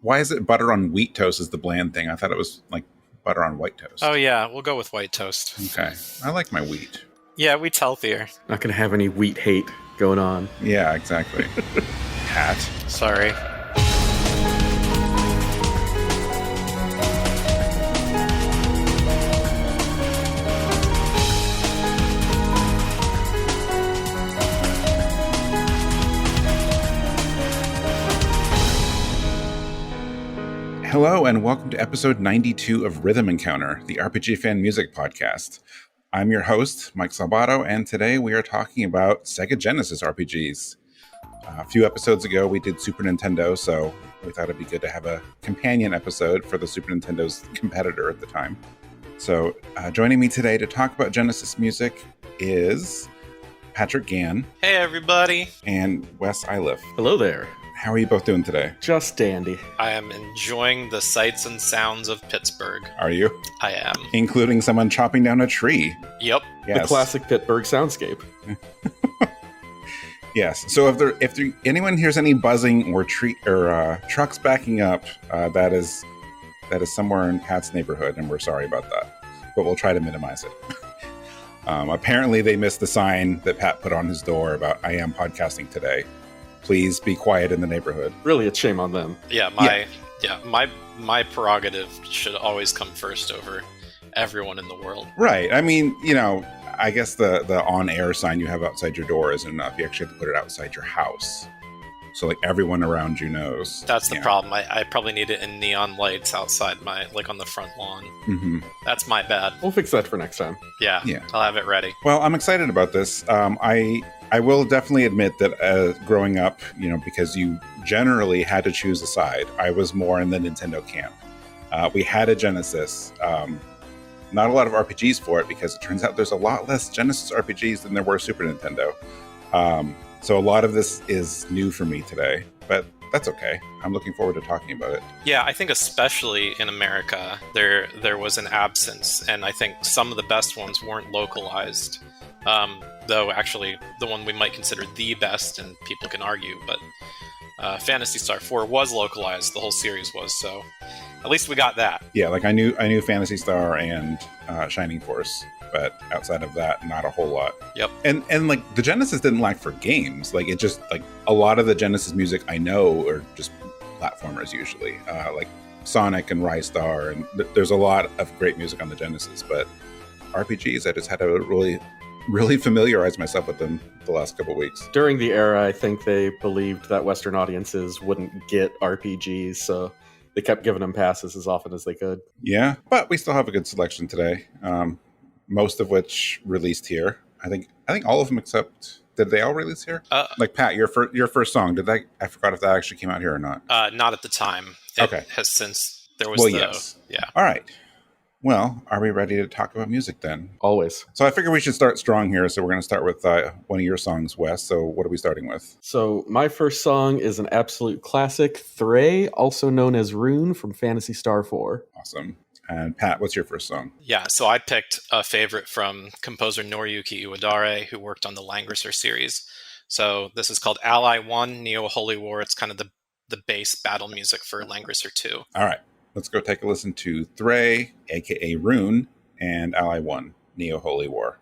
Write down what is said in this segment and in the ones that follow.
why is it butter on wheat toast is the bland thing? I thought it was like butter on white toast. Oh yeah, we'll go with white toast. Okay. I like my wheat. Yeah, wheat's healthier. Not going to have any wheat hate going on. Yeah, exactly. Hat. Sorry. Hello, and welcome to episode 92 of Rhythm Encounter, the RPG fan music podcast. I'm your host, Mike Salbato, and today we are talking about Sega Genesis RPGs. A few episodes ago, we did Super Nintendo, so we thought it'd be good to have a companion episode for the Super Nintendo's competitor at the time. So joining me today to talk about Genesis music is Patrick Gann. Hey, everybody. And Wes Iliff. Hello there. How are you both doing today? Just dandy. I am enjoying the sights and sounds of Pittsburgh. Are you? I am. Including someone chopping down a tree. Yep. Yes. The classic Pittsburgh soundscape. Yes. So if anyone hears any buzzing or trucks backing up, that is somewhere in Pat's neighborhood, and we're sorry about that. But we'll try to minimize it. Apparently, they missed the sign that Pat put on his door about "I am podcasting today. Please be quiet in the neighborhood." Really, it's shame on them. Yeah, my prerogative should always come first over everyone in the world. Right. I mean, I guess the on-air sign you have outside your door isn't enough. You actually have to put it outside your house. So, like, everyone around you knows. That's the problem. I probably need it in neon lights outside on the front lawn. Mm-hmm. That's my bad. We'll fix that for next time. Yeah. I'll have it ready. Well, I'm excited about this. I will definitely admit that growing up, because you generally had to choose a side, I was more in the Nintendo camp. We had a Genesis. Not a lot of RPGs for it, because it turns out there's a lot less Genesis RPGs than there were Super Nintendo. So a lot of this is new for me today, but that's okay. I'm looking forward to talking about it. Yeah, I think especially in America, there was an absence, and I think some of the best ones weren't localized. Though actually the one we might consider the best, and people can argue, but Phantasy Star 4 was localized, the whole series was, so at least we got that. Yeah, like I knew Phantasy Star and Shining Force, but outside of that, not a whole lot. Yep. And like the Genesis didn't lack for games. Like it just like a lot of the Genesis music I know are just platformers usually, like Sonic and Rise Star, and there's a lot of great music on the Genesis, but RPGs I just had to really familiarize myself with them the last couple of weeks. During the era, I think they believed that Western audiences wouldn't get RPGs, so they kept giving them passes as often as they could. Yeah, but we still have a good selection today, most of which released here. I think all of them except... Did they all release here? Like Pat, your first song, did that? I forgot if that actually came out here or not. Not at the time. It has since there was yes. Yeah. All right. Well, are we ready to talk about music then? Always. So I figure we should start strong here. So we're going to start with one of your songs, Wes. So what are we starting with? So my first song is an absolute classic, Thray, also known as Rune from Phantasy Star 4. Awesome. And Pat, what's your first song? Yeah, so I picked a favorite from composer Noriyuki Iwadare, who worked on the Langrisser series. So this is called Ally 1, Neo Holy War. It's kind of the base battle music for Langrisser 2. All right. Let's go take a listen to Thray, a.k.a. Rune, and Ally 1, Neo Holy War.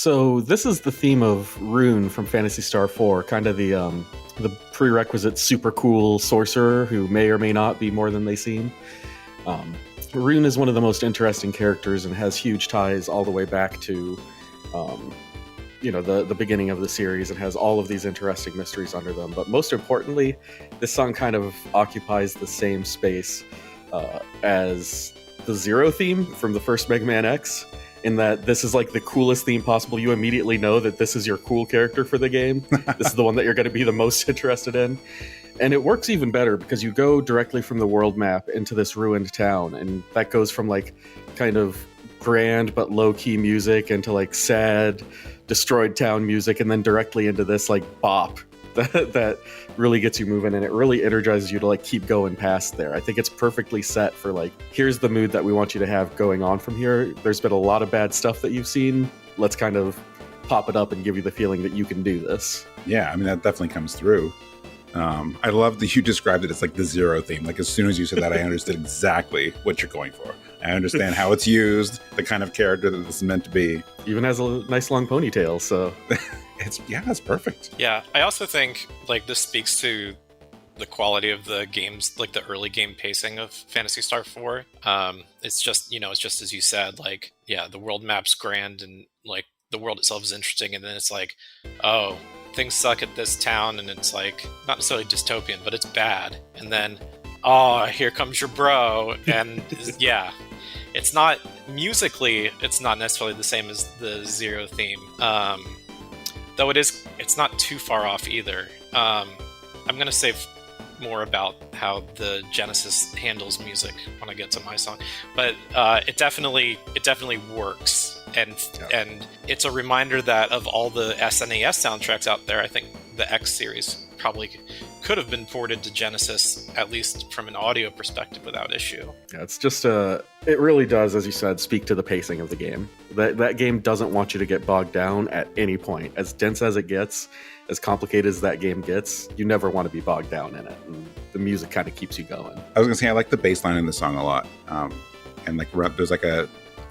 So this is the theme of Rune from Phantasy Star 4, kind of the prerequisite super cool sorcerer who may or may not be more than they seem. Rune is one of the most interesting characters and has huge ties all the way back to the beginning of the series, and has all of these interesting mysteries under them. But most importantly, this song kind of occupies the same space as the Zero theme from the first Mega Man X, in that this is like the coolest theme possible. You immediately know that this is your cool character for the game. This is the one that you're going to be the most interested in. And it works even better because you go directly from the world map into this ruined town, and that goes from like kind of grand but low-key music into like sad, destroyed town music, and then directly into this like bop that really gets you moving, and it really energizes you to like keep going past there. I think it's perfectly set for like, here's the mood that we want you to have going on from here. There's been a lot of bad stuff that you've seen. Let's kind of pop it up and give you the feeling that you can do this. Yeah, I mean, that definitely comes through. I love that you described it as like the Zero theme. Like, as soon as you said that, I understood exactly what you're going for. I understand how it's used, the kind of character that this is meant to be. Even has a nice long ponytail, so it's perfect. Yeah, I also think like this speaks to the quality of the games, like the early game pacing of Phantasy Star 4. It's just as you said, like, yeah, the world map's grand and like the world itself is interesting, and then it's like, oh, things suck at this town, and it's like not necessarily dystopian, but it's bad. And then, oh, here comes your bro, and yeah, it's not musically, it's not necessarily the same as the Zero theme, though it's not too far off either. I'm gonna save more about how the Genesis handles music when I get to my song, but it definitely works. And it's a reminder that of all the SNES soundtracks out there, I think the X series probably could have been ported to Genesis, at least from an audio perspective, without issue. Yeah, it's just it really does, as you said, speak to the pacing of the game. That game doesn't want you to get bogged down at any point. As dense as it gets, as complicated as that game gets, you never want to be bogged down in it. And the music kind of keeps you going. I was gonna say, I like the bass line in the song a lot, and like there's like a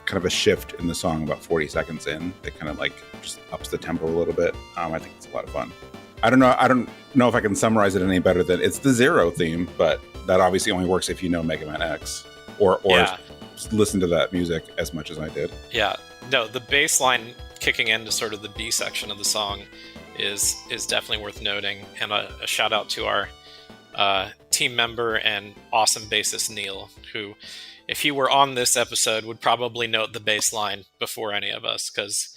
kind of a shift in the song about 40 seconds in that kind of like just ups the tempo a little bit. I think it's a lot of fun. I don't know if I can summarize it any better than it's the Zero theme, but that obviously only works if you know Mega Man X or listen to that music as much as I did. Yeah, no, the bass line kicking into sort of the B section of the song is definitely worth noting, and a shout out to our team member and awesome bassist Neil, who, if he were on this episode, would probably note the bass line before any of us, because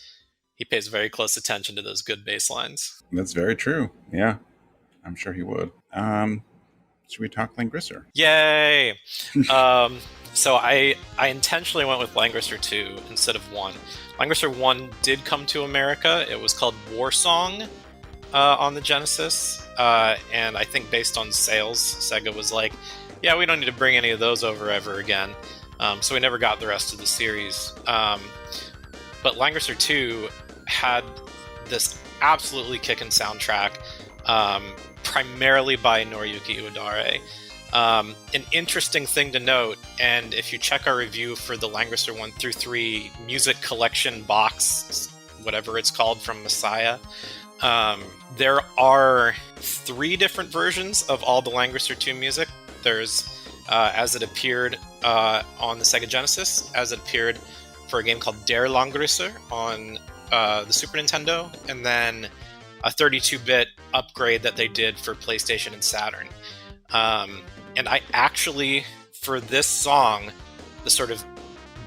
he pays very close attention to those good bass lines. That's very true. Yeah, I'm sure he would. Should we talk Langrisser? Yay! So I intentionally went with Langrisser 2 instead of 1. Langrisser 1 did come to America. It was called War Song on the Genesis. And I think based on sales, SEGA was like, yeah, we don't need to bring any of those over ever again. So we never got the rest of the series. But Langrisser 2 had this absolutely kickin' soundtrack, primarily by Noriyuki Iwadare. An interesting thing to note, and if you check our review for the Langrisser 1 through 3 music collection box, whatever it's called, from Messiah, there are 3 different versions of all the Langrisser 2 music. There's as it appeared on the Sega Genesis, as it appeared for a game called Der Langrisser on the Super Nintendo, and then a 32-bit upgrade that they did for PlayStation and Saturn. And I actually, for this song, the sort of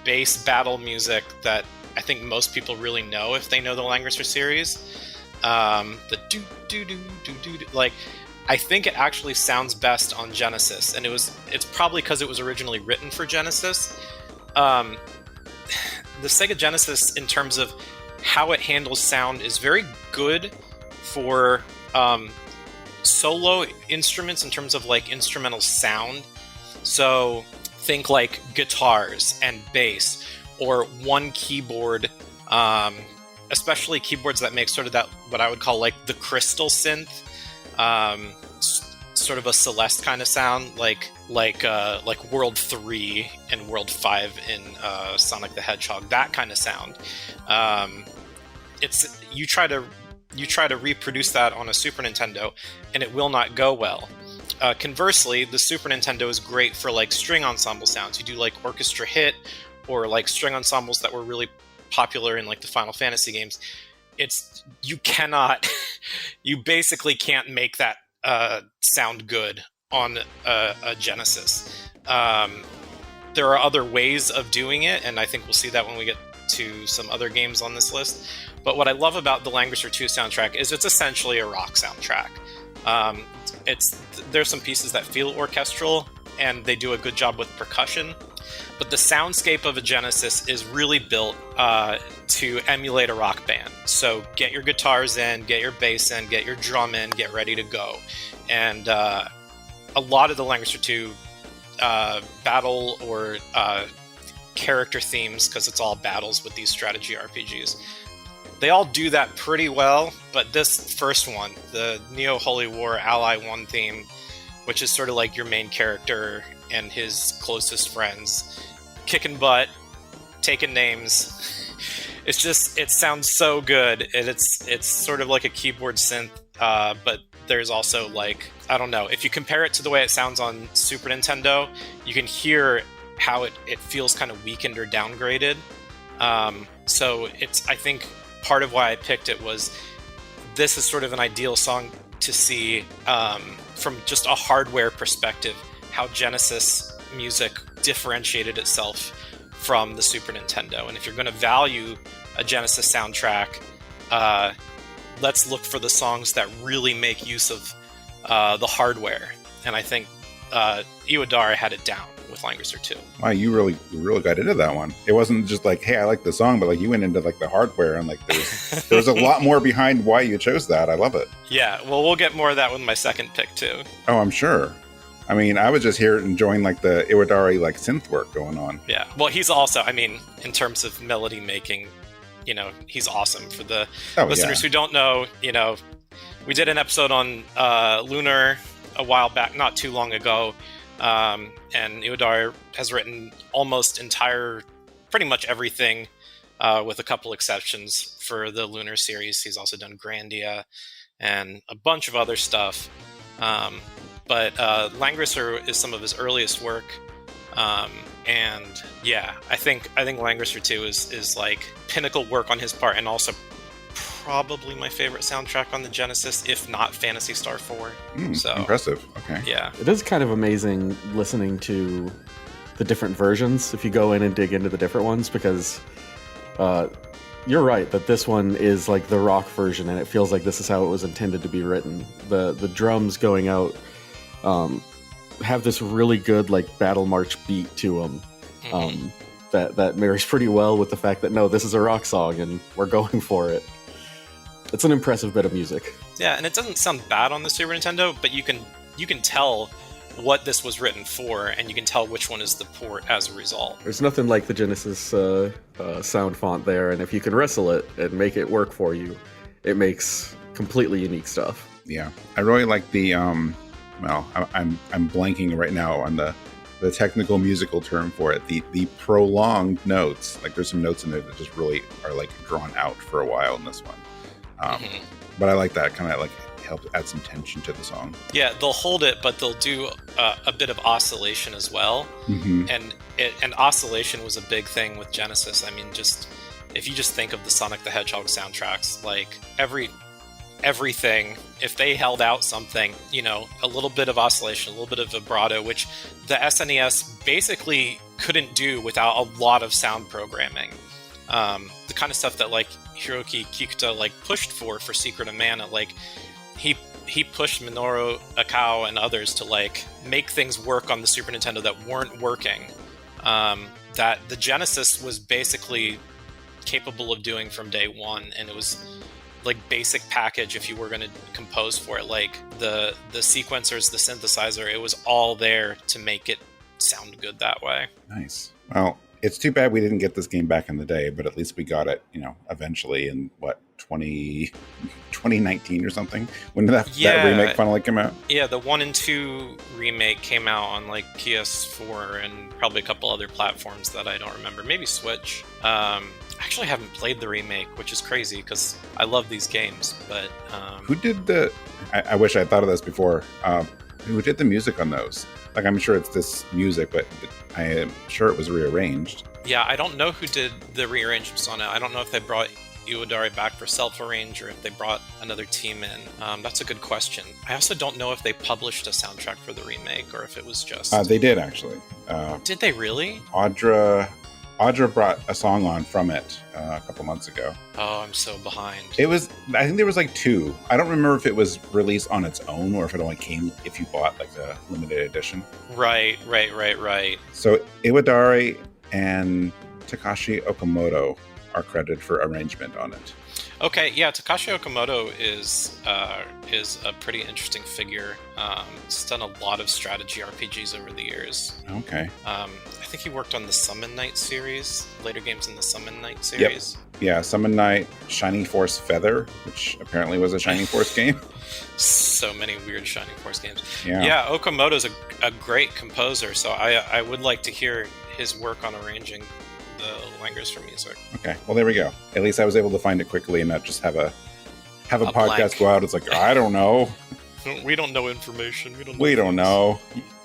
bass battle music that I think most people really know if they know the Langrisser series, the do-do-do-do-do-do, like, I think it actually sounds best on Genesis, and it's probably because it was originally written for Genesis. The Sega Genesis, in terms of how it handles sound, is very good for solo instruments in terms of like instrumental sound. So think like guitars and bass, or one keyboard, especially keyboards that make sort of that, what I would call like the crystal synth, sort of a Celeste kind of sound, like World 3 and World 5 in Sonic the Hedgehog, that kind of sound. it's you try to reproduce that on a Super Nintendo, and it will not go well. Conversely, the Super Nintendo is great for like string ensemble sounds. You do like orchestra hit or like string ensembles that were really popular in like the Final Fantasy games. You basically can't make that sound good on a Genesis. There are other ways of doing it, and I think we'll see that when we get to some other games on this list. But what I love about the Langrisser 2 soundtrack is it's essentially a rock soundtrack. There's some pieces that feel orchestral, and they do a good job with percussion. But the soundscape of a Genesis is really built to emulate a rock band. So get your guitars in, get your bass in, get your drum in, get ready to go. And a lot of the Langrisser 2 battle or character themes, because it's all battles with these strategy RPGs, they all do that pretty well. But this first one, the Neo Holy War Ally 1 theme, which is sort of like your main character and his closest friends kicking butt, taking names. It sounds so good. And it's sort of like a keyboard synth, but there's also like, I don't know, if you compare it to the way it sounds on Super Nintendo, you can hear how it feels kind of weakened or downgraded. So I think part of why I picked it was this is sort of an ideal song to see from just a hardware perspective, how Genesis music differentiated itself from the Super Nintendo. And if you're going to value a Genesis soundtrack, let's look for the songs that really make use of the hardware. And I think Iwadare had it down with Langrisser 2. Wow, you really got into that one. It wasn't just like, hey, I like the song, but like you went into like the hardware, and like there's a lot more behind why you chose that. I love it. Yeah, well, we'll get more of that with my second pick too. Oh, I'm sure. I mean, I was just here enjoying like the Iwadare like synth work going on. Yeah, well, he's also, I mean, in terms of melody making, he's awesome. For the listeners who don't know, we did an episode on Lunar a while back, not too long ago, and Iwadare has written pretty much everything, with a couple exceptions for the Lunar series. He's also done Grandia and a bunch of other stuff. But Langrisser is some of his earliest work, and yeah, I think Langrisser 2 is like pinnacle work on his part, and also probably my favorite soundtrack on the Genesis, if not Phantasy Star 4. So impressive. Okay, yeah, it is kind of amazing listening to the different versions if you go in and dig into the different ones, because you're right that this one is like the rock version, and it feels like this is how it was intended to be written. The drums going out have this really good like battle march beat to them, that marries pretty well with the fact that no, this is a rock song and we're going for it. It's an impressive bit of music. Yeah, and it doesn't sound bad on the Super Nintendo, but you can tell what this was written for, and you can tell which one is the port as a result. There's nothing like the Genesis sound font there, and if you can wrestle it and make it work for you, it makes completely unique stuff. Yeah, I really like the well, I'm blanking right now on the technical musical term for it. The prolonged notes. Like there's some notes in there that just really are like drawn out for a while in this one. But I like that kind of like helps add some tension to the song. Yeah, they'll hold it, but they'll do a bit of oscillation as well. And oscillation was a big thing with Genesis. I mean, just if you just think of the Sonic the Hedgehog soundtracks, like everything, if they held out something, a little bit of oscillation, a little bit of vibrato, which the SNES basically couldn't do without a lot of sound programming. The kind of stuff that like Hiroki Kikuta like pushed for Secret of Mana, like he pushed Minoru Akao and others to like make things work on the Super Nintendo that weren't working, that the Genesis was basically capable of doing from day one, and it was like basic package if you were going to compose for it, like the sequencers, the synthesizer, it was all there to make it sound good that way. Nice. Well, it's too bad we didn't get this game back in the day, but at least we got it, eventually in 2019 or something. When did that remake finally come out? Yeah, the 1 and 2 remake came out on like PS4 and probably a couple other platforms that I don't remember. Maybe Switch. I actually haven't played the remake, which is crazy because I love these games. But who did the? I wish I had thought of this before. Who did the music on those? Like, I'm sure it's this music, but I am sure it was rearranged. Yeah, I don't know who did the rearrangements on it. I don't know if they brought Iwadare back for self-arrange or if they brought another team in. That's a good question. I also don't know if they published a soundtrack for the remake or if it was just... They did, actually. Did they really? Audra brought a song on from it a couple months ago. Oh, I'm so behind. I think there was like 2. I don't remember if it was released on its own or if it only came if you bought like the limited edition. Right. So Iwadare and Takashi Okamoto are credited for arrangement on it. Okay, yeah, Takashi Okamoto is a pretty interesting figure. He's done a lot of strategy RPGs over the years. Okay. I think he worked on the Summon Knight series, later games in the Summon Knight series. Yep. Yeah, Summon Knight, Shining Force Feather, which apparently was a Shining Force game. So many weird Shining Force games. Yeah, Okamoto's a great composer, so I would like to hear his work on arranging the Langrisser music. Okay, well there we go. At least I was able to find it quickly and not just have a podcast blank. go out. It's like, I don't know. We don't know information. We don't know.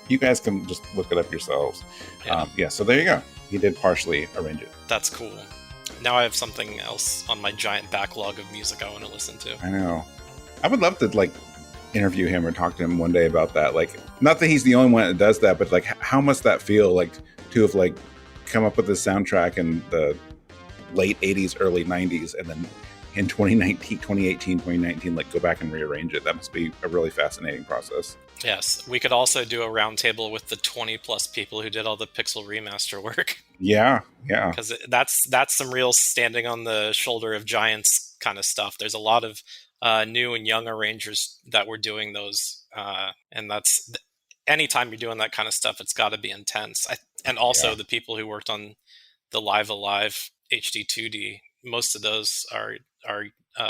You guys can just look it up yourselves. Yeah. So there you go. He did partially arrange it. That's cool. Now I have something else on my giant backlog of music I want to listen to. I know. I would love to like interview him or talk to him one day about that. Like, not that he's the only one that does that, but like, how must that feel like to have like come up with this soundtrack in the late 80s, early 90s, and then in 2018, like go back and rearrange it. That must be a really fascinating process. Yes, we could also do a roundtable with the 20 plus people who did all the Pixel remaster work. Yeah. Because that's some real standing on the shoulder of giants kind of stuff. There's a lot of new and young arrangers that were doing those, and that's anytime you're doing that kind of stuff, it's got to be intense. And also the people who worked on the Live Alive HD 2D, most of those are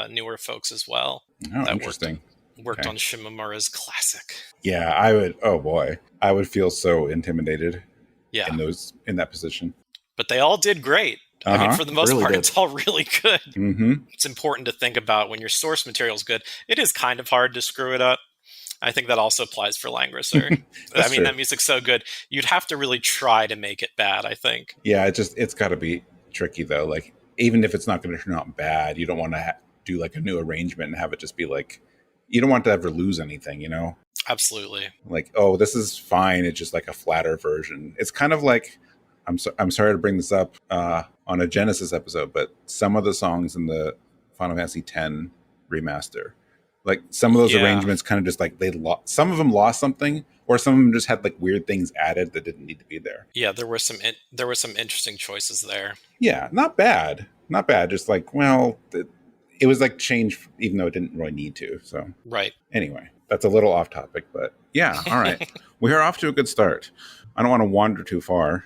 newer folks as well. Oh, interesting. Worked on Shimomura's classic. Yeah, I would. Oh boy, I would feel so intimidated. Yeah, in that position. But they all did great. I mean, for the most part, it's all really good. Mm-hmm. It's important to think about when your source material is good. It is kind of hard to screw it up. I think that also applies for Langrisser. I mean, that music's so good. You'd have to really try to make it bad, I think. Yeah, it's got to be tricky, though. Like, even if it's not going to turn out bad, you don't want to do like a new arrangement and have it just be like, you don't want to ever lose anything, you know? Absolutely. Like, oh, this is fine. It's just like a flatter version. It's kind of like, I'm sorry to bring this up on a Genesis episode, but some of the songs in the Final Fantasy X remaster, like some of those arrangements kind of just like some of them lost something, or some of them just had like weird things added that didn't need to be there. Yeah, there were some interesting choices there. Yeah, not bad. Just like, well, it was like changed, even though it didn't really need to. So right. Anyway, that's a little off topic, but yeah, all right. We are off to a good start. I don't want to wander too far.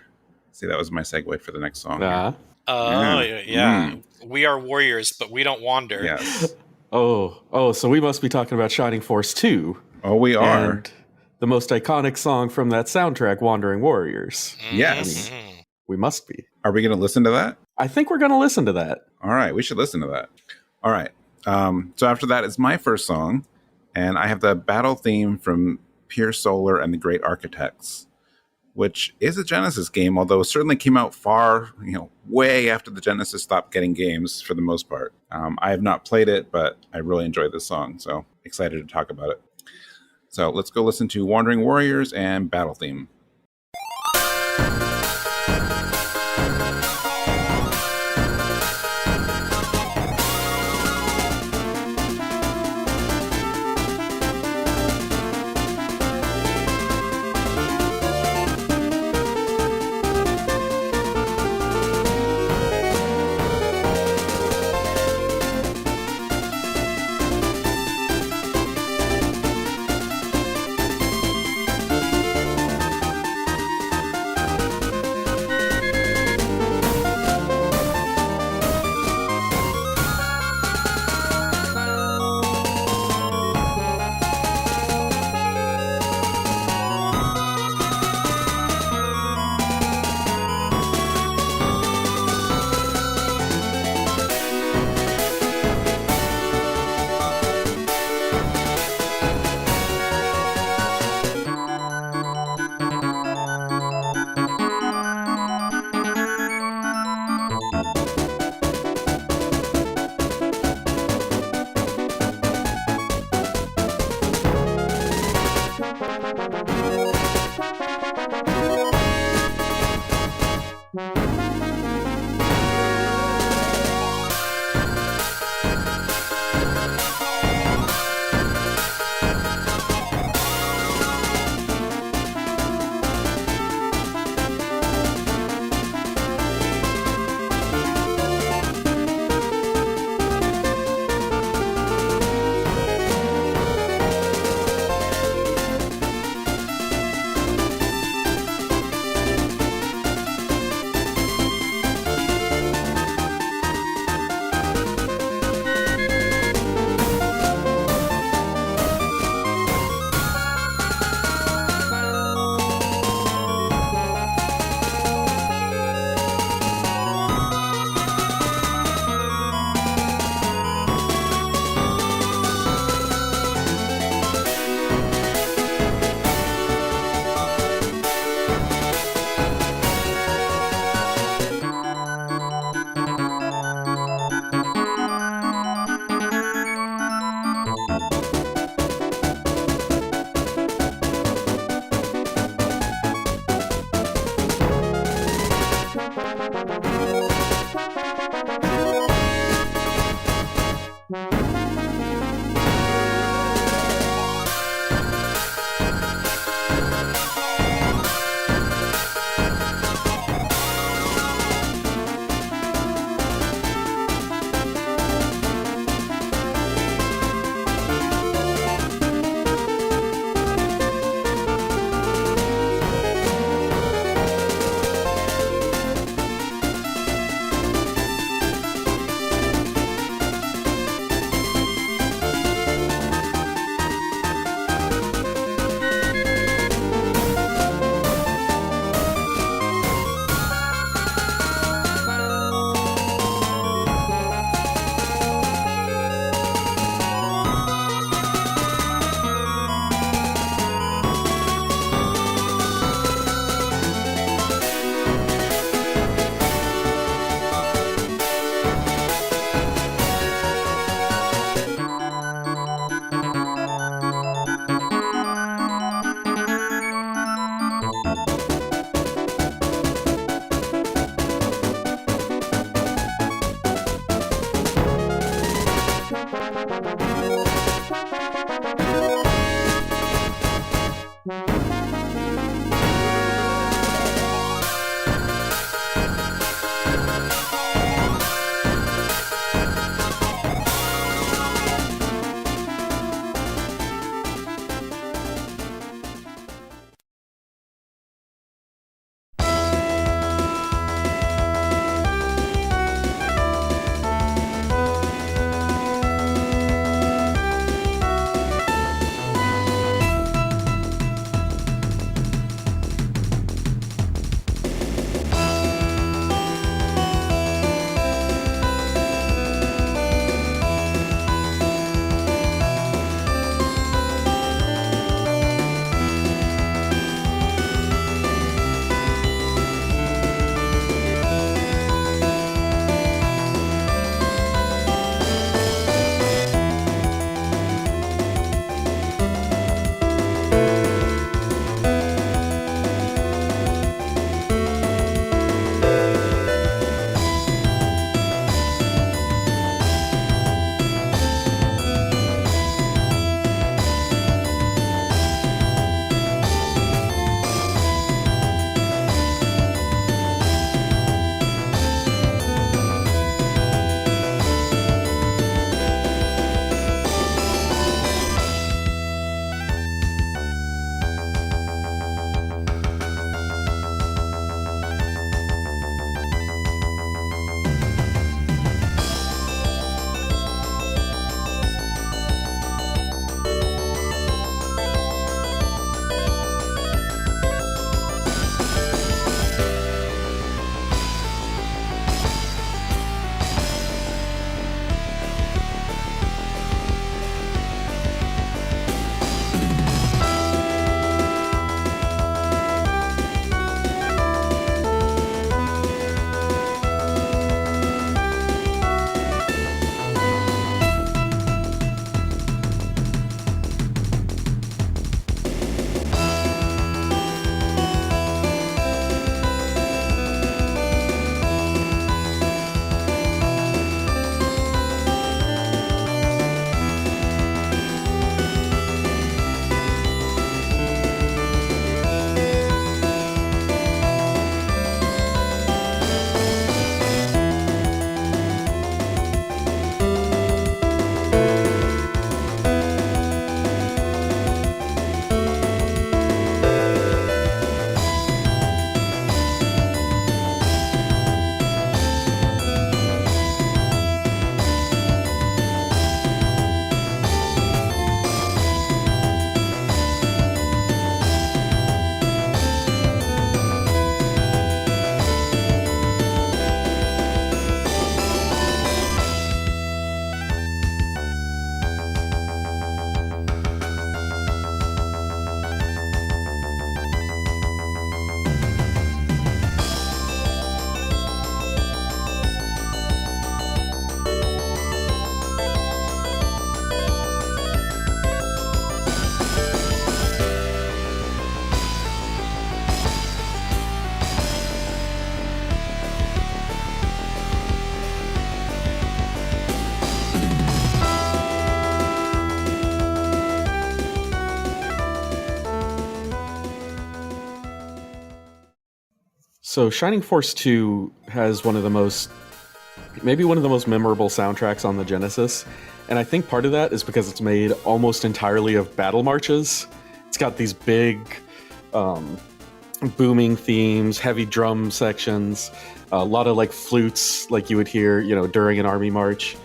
See, that was my segue for the next song. Yeah. We are warriors, but we don't wander. Yes. So we must be talking about Shining Force 2. Oh, we are. And the most iconic song from that soundtrack, Wandering Warriors. Mm-hmm. Yes. We must be. Are we going to listen to that? I think we're going to listen to that. All right, we should listen to that. All right. So after that is my first song, and I have the battle theme from Pier Solar and the Great Architects, which is a Genesis game, although it certainly came out far, way after the Genesis stopped getting games for the most part. I have not played it, but I really enjoyed this song, so excited to talk about it. So let's go listen to Wandering Warriors and Battle Theme. So Shining Force 2 has maybe one of the most memorable soundtracks on the Genesis. And I think part of that is because it's made almost entirely of battle marches. It's got these big booming themes, heavy drum sections, a lot of like flutes like you would hear, during an army march.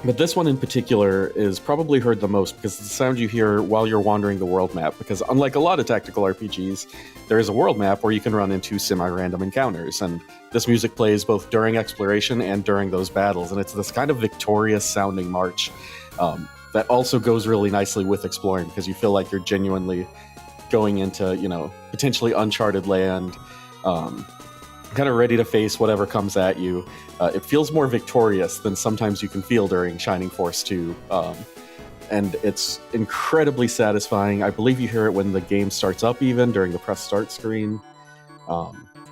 But this one in particular is probably heard the most because it's the sound you hear while you're wandering the world map. Because unlike a lot of tactical RPGs, there is a world map where you can run into semi-random encounters. And this music plays both during exploration and during those battles. And it's this kind of victorious sounding march that also goes really nicely with exploring because you feel like you're genuinely going into, potentially uncharted land, kind of ready to face whatever comes at you. It feels more victorious than sometimes you can feel during Shining Force 2. And it's incredibly satisfying. I believe you hear it when the game starts up, even during the press start screen.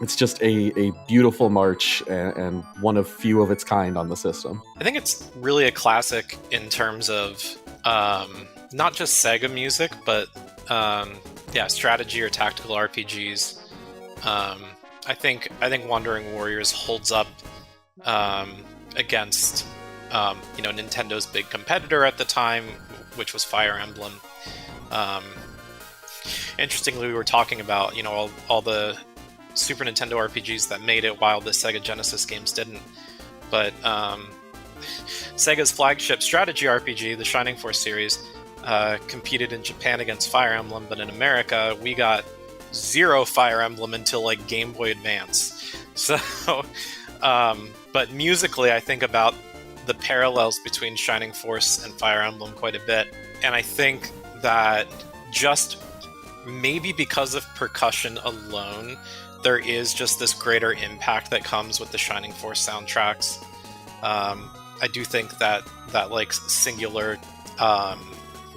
It's just a beautiful march and one of few of its kind on the system. I think it's really a classic in terms of not just SEGA music, but strategy or tactical RPGs. I think Wandering Warriors holds up against Nintendo's big competitor at the time, which was Fire Emblem. Interestingly, we were talking about all the Super Nintendo RPGs that made it while the Sega Genesis games didn't. But Sega's flagship strategy RPG, the Shining Force series, competed in Japan against Fire Emblem, but in America we got zero Fire Emblem until like Game Boy Advance. So, but musically, I think about the parallels between Shining Force and Fire Emblem quite a bit, and I think that just maybe because of percussion alone, there is just this greater impact that comes with the Shining Force soundtracks. I do think that like singular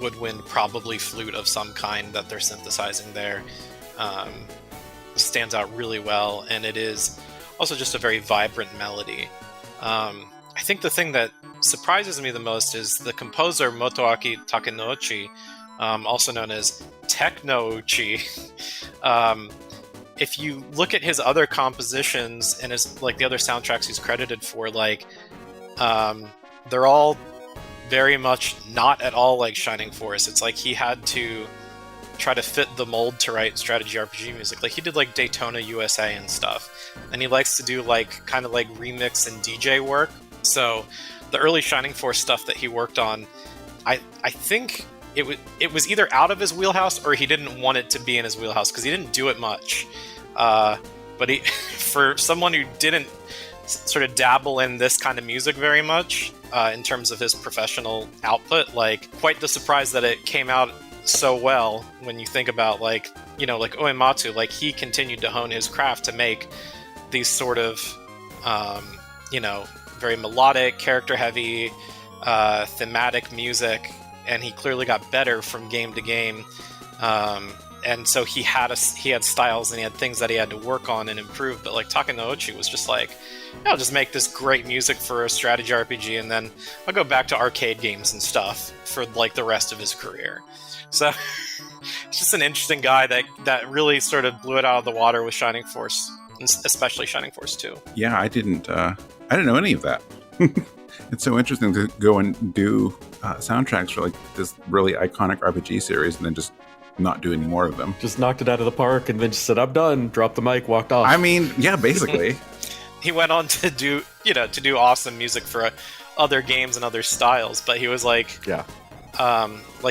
woodwind, probably flute of some kind that they're synthesizing there, stands out really well, and it is also just a very vibrant melody. I think the thing that surprises me the most is the composer Motoaki Takenouchi, also known as Takenouchi. If you look at his other compositions and his the other soundtracks he's credited for, they're all very much not at all like Shining Force. It's like he had to try to fit the mold to write strategy RPG music. Like he did Daytona USA and stuff, and he likes to do kind of remix and DJ work. So the early Shining Force stuff that he worked on, I think it was either out of his wheelhouse or he didn't want it to be in his wheelhouse because he didn't do it much. But he, for someone who didn't sort of dabble in this kind of music very much in terms of his professional output, quite the surprise that it came out so well when you think about Uematsu, he continued to hone his craft to make these sort of very melodic, character heavy, thematic music, and he clearly got better from game to game. And so he had styles and he had things that he had to work on and improve. But Takenouchi was just I'll just make this great music for a strategy RPG, and then I'll go back to arcade games and stuff for the rest of his career. So it's just an interesting guy that really sort of blew it out of the water with Shining Force, especially Shining Force 2. Yeah, I didn't know any of that. It's so interesting to go and do soundtracks for this really iconic RPG series and then just not do any more of them. Just knocked it out of the park and then just said, I'm done, dropped the mic, walked off. I mean, yeah, basically. He went on to do awesome music for other games and other styles, but he was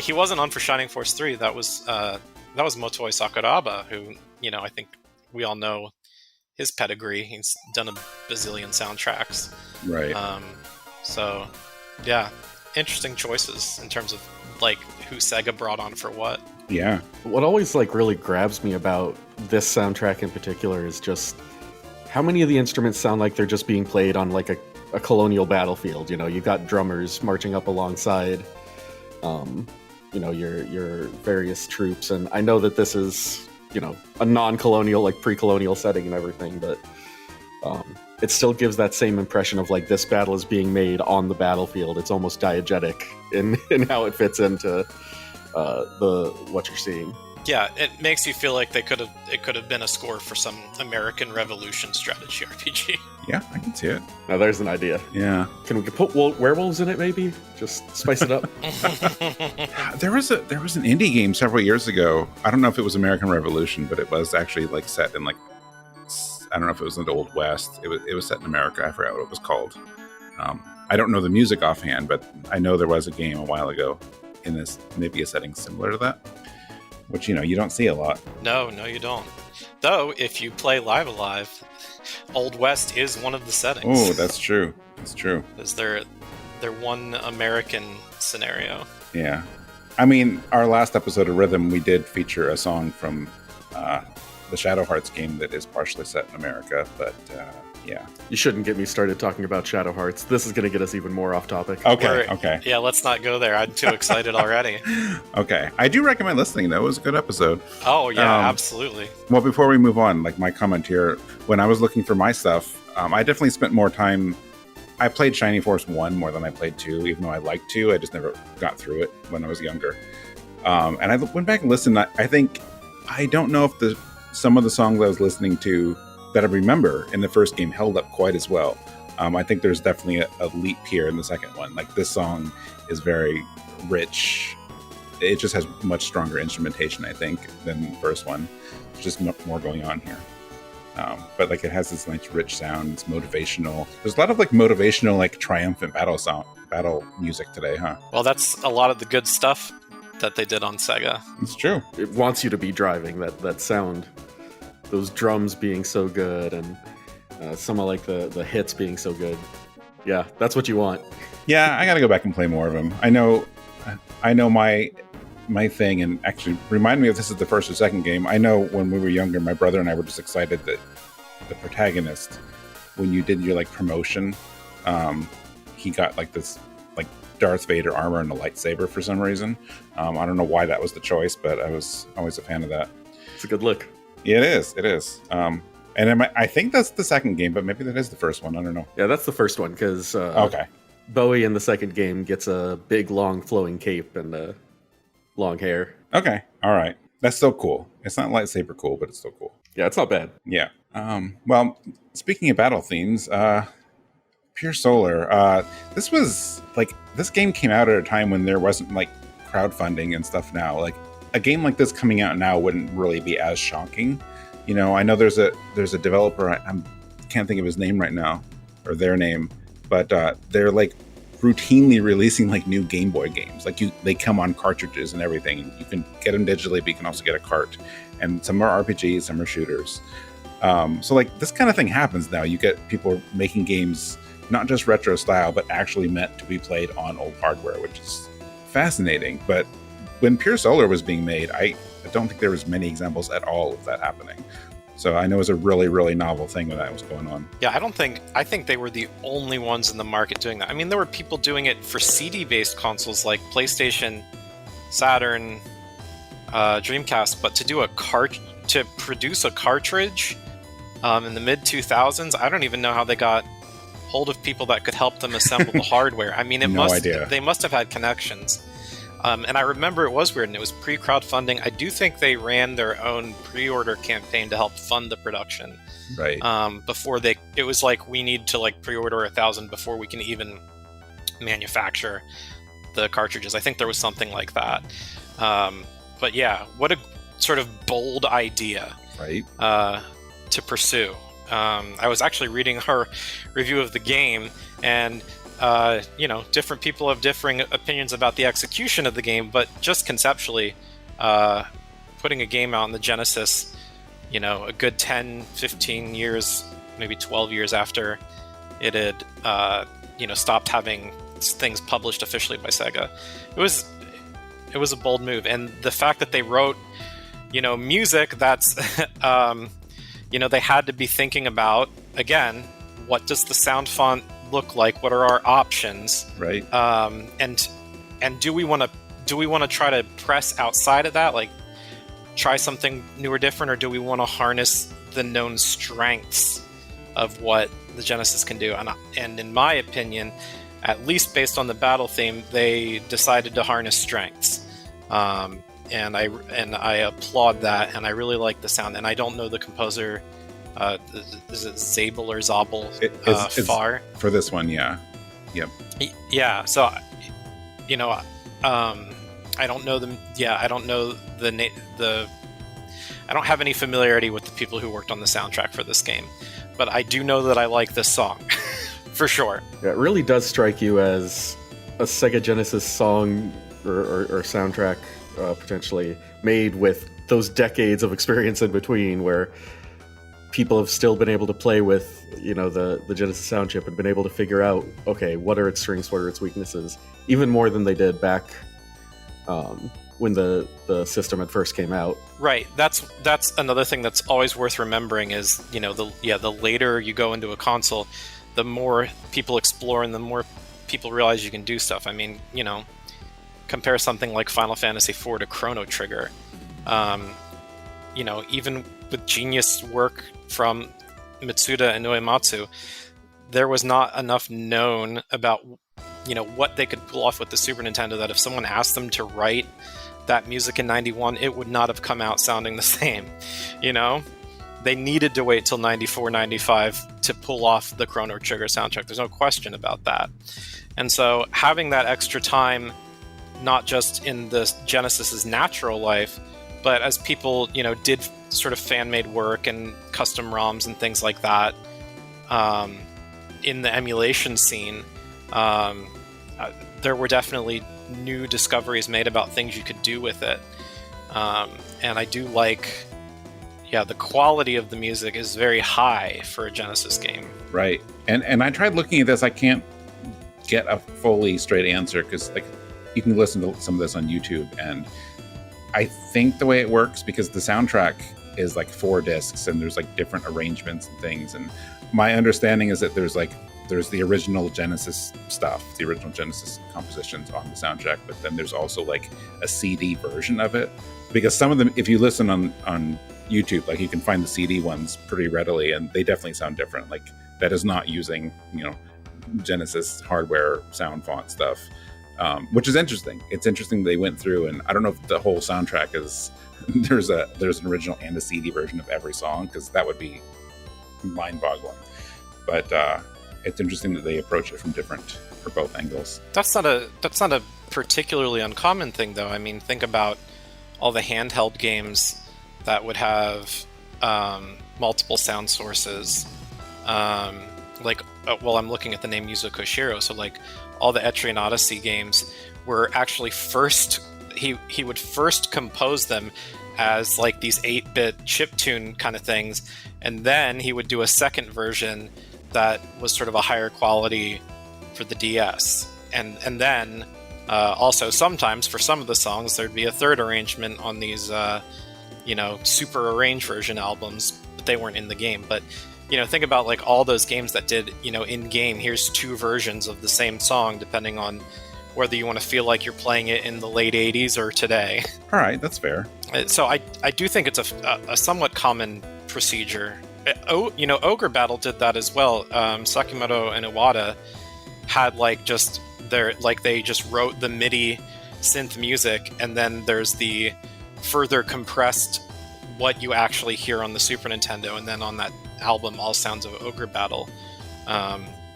he wasn't on for Shining Force 3. That was Motoi Sakuraba, who, I think we all know his pedigree. He's done a bazillion soundtracks. Right. So, yeah, interesting choices in terms of who Sega brought on for what. Yeah. What always really grabs me about this soundtrack in particular is just how many of the instruments sound like they're just being played on a colonial battlefield. You got drummers marching up alongside your various troops, and I know that this is a non-colonial pre-colonial setting and everything, but it still gives that same impression of this battle is being made on the battlefield. It's almost diegetic in how it fits into what you're seeing. Yeah, it makes you feel like it could have been a score for some American Revolution strategy RPG. Yeah, I can see it. Now there's an idea. Yeah. Can we put werewolves in it? Maybe just spice it up. There was an indie game several years ago. I don't know if it was American Revolution, but it was actually like set in like, I don't know if it was in the Old West. It was set in America. I forgot what it was called. I don't know the music offhand, but I know there was a game a while ago in this, maybe a setting similar to that, which, you don't see a lot. No, you don't. Though, if you play Live Alive, Old West is one of the settings. Oh, that's true. That's true. Is they're one American scenario. Yeah. I mean, our last episode of Rhythm, we did feature a song from the Shadow Hearts game that is partially set in America, but yeah. You shouldn't get me started talking about Shadow Hearts. This is going to get us even more off topic. Okay. Yeah, let's not go there. I'm too excited already. Okay. I do recommend listening, though. It was a good episode. Oh, yeah, absolutely. Well, before we move on, like my comment here, when I was looking for my stuff, I definitely spent more time. I played Shining Force 1 more than I played 2, even though I liked 2. I just never got through it when I was younger. And I went back and listened. I don't know if some of the songs I was listening to that I remember in the first game held up quite as well. I think there's definitely a leap here in the second one. Like, this song is very rich. It just has much stronger instrumentation, I think, than the first one. There's just more going on here. But like, it has this nice rich sound. It's motivational. There's a lot of like motivational, like triumphant battle music today, huh? Well, that's a lot of the good stuff that they did on SEGA. It's true. It wants you to be driving, that sound. Those drums being so good, and some of like the hits being so good. Yeah, that's what you want. Yeah, I gotta go back and play more of them. I know my thing, and actually remind me if this is the first or second game. I know when we were younger, my brother and I were just excited that the protagonist, when you did your like promotion, he got like this like Darth Vader armor and a lightsaber for some reason. I don't know why that was the choice, but I was always a fan of that. It's a good look. Yeah, it is. And I think that's the second game, but maybe that is the first one. I don't know. Yeah, that's the first one, because okay. Bowie in the second game gets a big, long, flowing cape and long hair. Okay, all right. That's still cool. It's not lightsaber cool, but it's still cool. Yeah, it's not bad. Yeah. Well, speaking of battle themes, Pure Solar. This game came out at a time when there wasn't like crowdfunding and stuff now. Like, a game like this coming out now wouldn't really be as shocking. I know there's a developer, I can't think of his name right now, or their name, but they're like routinely releasing like new Game Boy games. Like, they come on cartridges and everything. You can get them digitally, but you can also get a cart. And some are RPGs, some are shooters. So like, this kind of thing happens now. You get people making games not just retro style, but actually meant to be played on old hardware, which is fascinating. But when Pure Solar was being made, I don't think there was many examples at all of that happening. So I know it was a really, really novel thing when that was going on. Yeah, I think they were the only ones in the market doing that. I mean, there were people doing it for CD-based consoles like PlayStation, Saturn, Dreamcast, but to produce a cartridge in the mid-2000s, I don't even know how they got hold of people that could help them assemble the hardware. I mean, they must have had connections. And I remember it was weird, and it was pre-crowdfunding. I do think they ran their own pre-order campaign to help fund the production. Right. It was like, we need to like pre-order 1,000 before we can even manufacture the cartridges. I think there was something like that. But yeah, what a sort of bold idea, right? To pursue. I was actually reading her review of the game, and different people have differing opinions about the execution of the game, but just conceptually, putting a game out on the Genesis, a good 10, 15 years, maybe 12 years after it had, stopped having things published officially by SEGA, it was a bold move. And the fact that they wrote, music that's, they had to be thinking about, again, what does the sound font look like? What are our options? Right. And do we want to try to press outside of that, like try something new or different, or do we want to harness the known strengths of what the Genesis can do? And in my opinion, at least based on the battle theme, they decided to harness strengths. and I applaud that, and I really like the sound. And I don't know the composer. Is it Zable or Zable? It's Fahr for this one, yeah. Yep. Yeah. So, I don't know them. Yeah, I don't know I don't have any familiarity with the people who worked on the soundtrack for this game, but I do know that I like this song for sure. Yeah, it really does strike you as a Sega Genesis song or soundtrack, potentially made with those decades of experience in between, where people have still been able to play with, the Genesis sound chip and been able to figure out, okay, what are its strengths, what are its weaknesses, even more than they did back when the system at first came out. Right. That's another thing that's always worth remembering is, the later you go into a console, the more people explore and the more people realize you can do stuff. I mean, compare something like Final Fantasy IV to Chrono Trigger. Even with genius work from Mitsuda and Uematsu, there was not enough known about, what they could pull off with the Super Nintendo that if someone asked them to write that music in 91, it would not have come out sounding the same. They needed to wait till 94, 95 to pull off the Chrono Trigger soundtrack. There's no question about that. And so having that extra time, not just in the Genesis's natural life, but as people, did sort of fan-made work and custom ROMs and things like that in the emulation scene, there were definitely new discoveries made about things you could do with it. And I do like, the quality of the music is very high for a Genesis game. Right. And I tried looking at this. I can't get a fully straight answer because, you can listen to some of this on YouTube, and I think the way it works, because the soundtrack is 4 discs and there's different arrangements and things, and my understanding is that there's the original Genesis stuff, the original Genesis compositions on the soundtrack, but then there's also a CD version of it, because some of them, if you listen on YouTube, you can find the CD ones pretty readily, and they definitely sound different. That is not using Genesis hardware sound font stuff. Which is interesting. It's interesting they went through, and I don't know if the whole soundtrack is there's an original and a CD version of every song, because that would be mind-boggling. But it's interesting that they approach it for both angles. That's not a particularly uncommon thing, though. I mean, think about all the handheld games that would have multiple sound sources. I'm looking at the name Yuzo Koshiro, so all the Etrian Odyssey games were actually he would first compose them as these 8-bit chiptune kind of things, and then he would do a second version that was sort of a higher quality for the DS. And then also sometimes for some of the songs there'd be a third arrangement on these super arranged version albums, but they weren't in the game. But think about all those games that did, in game, here's 2 versions of the same song, depending on whether you want to feel like you're playing it in the late 80s or today. All right, that's fair. So I do think it's a somewhat common procedure. Ogre Battle did that as well. Sakimoto and Iwata had they just wrote the MIDI synth music, and then there's the further compressed what you actually hear on the Super Nintendo, and then on that album, All Sounds of Ogre Battle,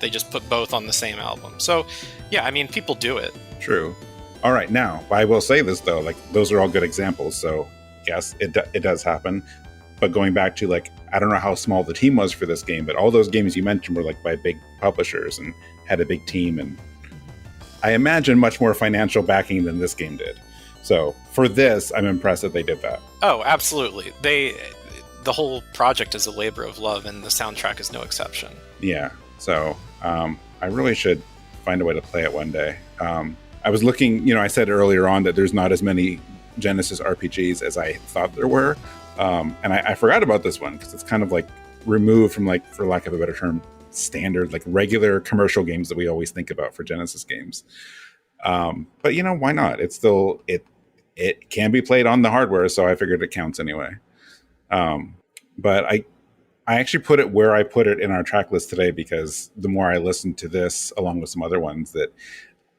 they just put both on the same album. So yeah, I mean, people do it. True. All right, now I will say this though, those are all good examples, so yes, it does happen. But going back to I don't know how small the team was for this game, but all those games you mentioned were by big publishers and had a big team, and I imagine much more financial backing than this game did. So for this, I'm impressed that they did that. Oh, absolutely. The whole project is a labor of love, and the soundtrack is no exception. Yeah. So I really should find a way to play it one day. I was looking, I said earlier on that there's not as many Genesis RPGs as I thought there were. And I forgot about this one because it's kind of removed from for lack of a better term, standard, regular commercial games that we always think about for Genesis games. But why not? It's still, it can be played on the hardware, so I figured it counts anyway. But I actually put it where I put it in our track list today, because the more I listened to this, along with some other ones, that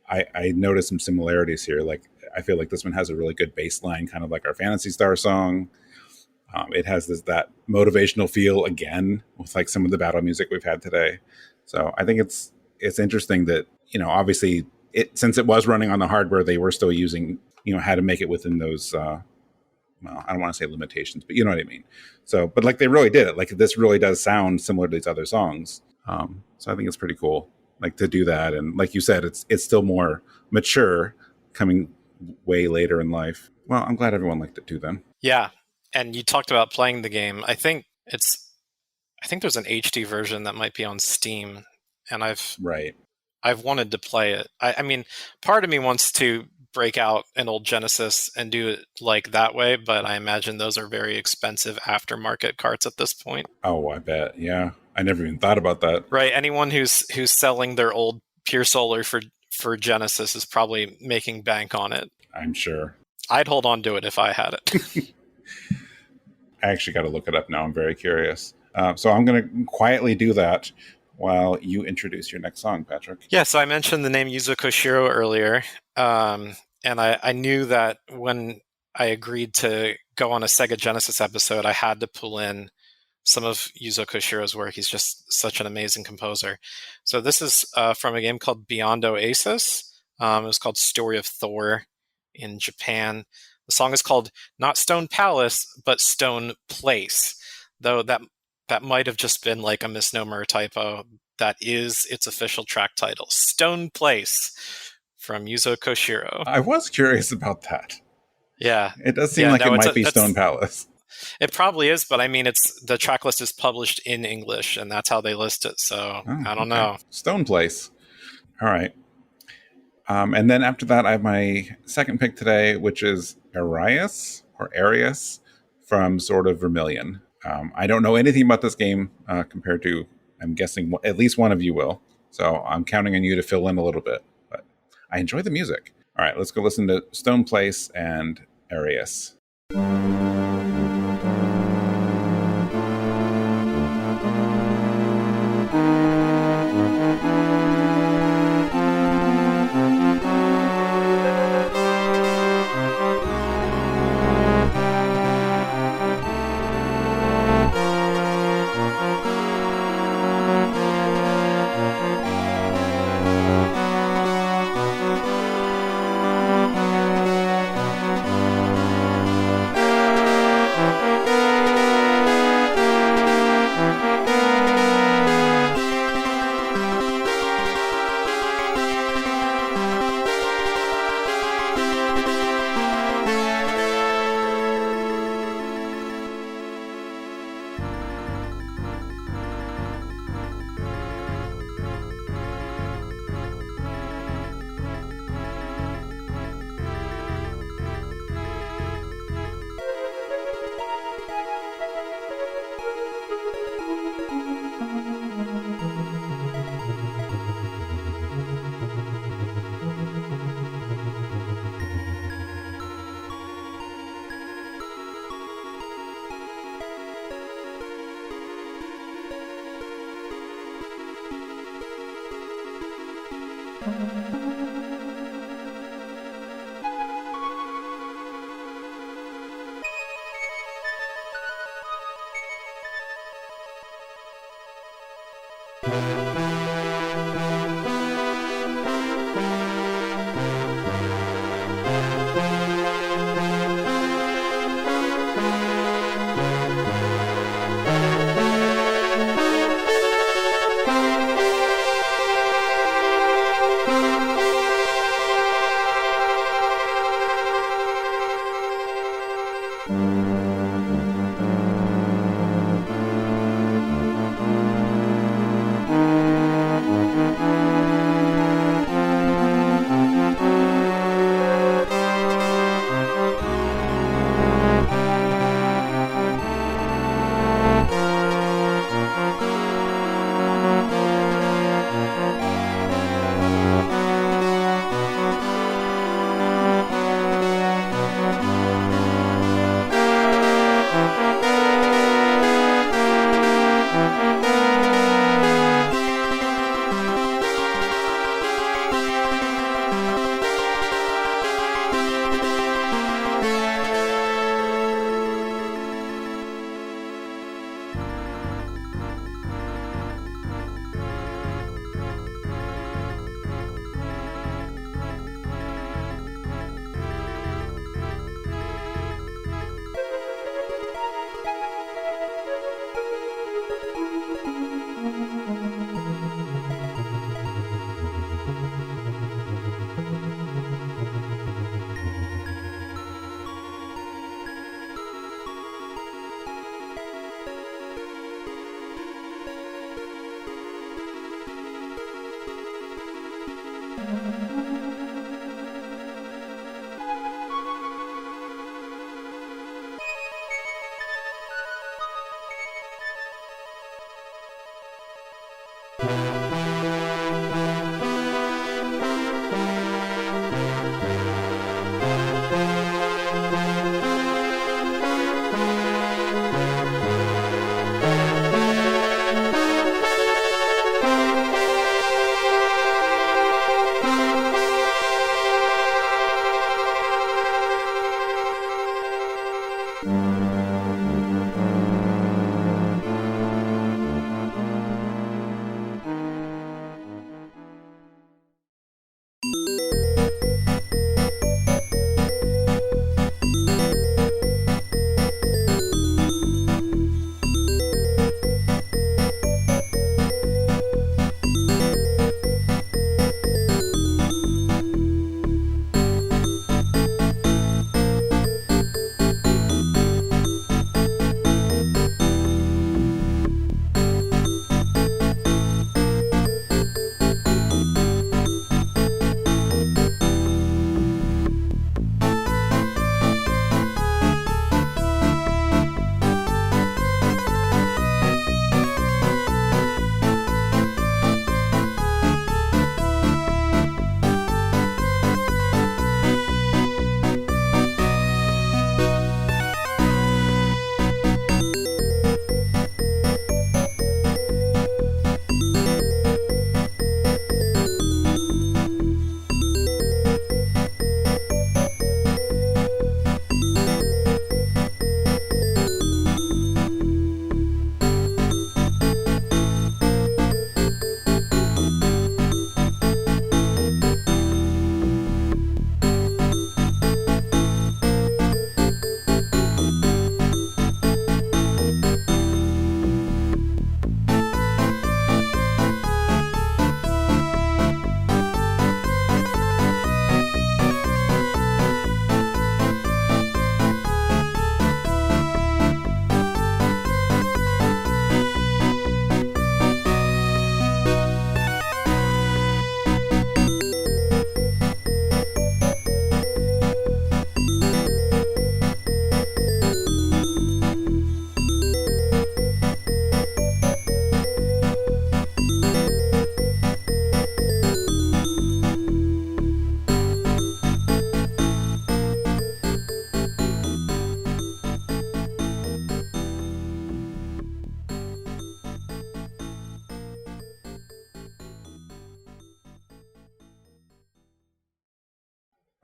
I noticed some similarities here. I feel like this one has a really good bass line, kind of like our Phantasy Star song. It has that motivational feel again with like some of the battle music we've had today. So I think it's interesting that, obviously since it was running on the hardware, they were still using, how to make it within those, well, I don't want to say limitations, but you know what I mean? So, but like they really did it. Like this really does sound similar to these other songs. So I think it's pretty cool, like to do that. And like you said, it's still more mature coming way later in life. Well, I'm glad everyone liked it too then. Yeah. And you talked about playing the game. I think there's an HD version that might be on Steam, and I've wanted to play it. I mean, part of me wants to break out an old Genesis and do it like that way, but I imagine those are very expensive aftermarket carts at this point. Oh, I bet. Yeah, I never even thought about that. Right. Anyone who's selling their old Pier Solar for Genesis is probably making bank on it. I'm sure. I'd hold on to it if I had it. I actually got to look it up now. I'm very curious. So I'm going to quietly do that while you introduce your next song, Patrick. Yeah, so I mentioned the name Yuzo Koshiro earlier. And I knew that when I agreed to go on a Sega Genesis episode, I had to pull in some of Yuzo Koshiro's work. He's just such an amazing composer. So this is from a game called Beyond Oasis. It was called Story of Thor in Japan. The song is called not Stone Palace, but Stone Place, though that might have just been like a misnomer or typo. That is its official track title, Stone Place, from Yuzo Koshiro. I was curious about that. Yeah. It does seem like it might be Stone Palace. It probably is, but I mean, the track list is published in English, and that's how they list it, so I don't know. Stone Place. All right. And then after that, I have my second pick today, which is Erias from Sword of Vermilion. I don't know anything about this game compared to, I'm guessing, at least one of you will. So I'm counting on you to fill in a little bit. But I enjoy the music. All right, let's go listen to Stone Place and Erias.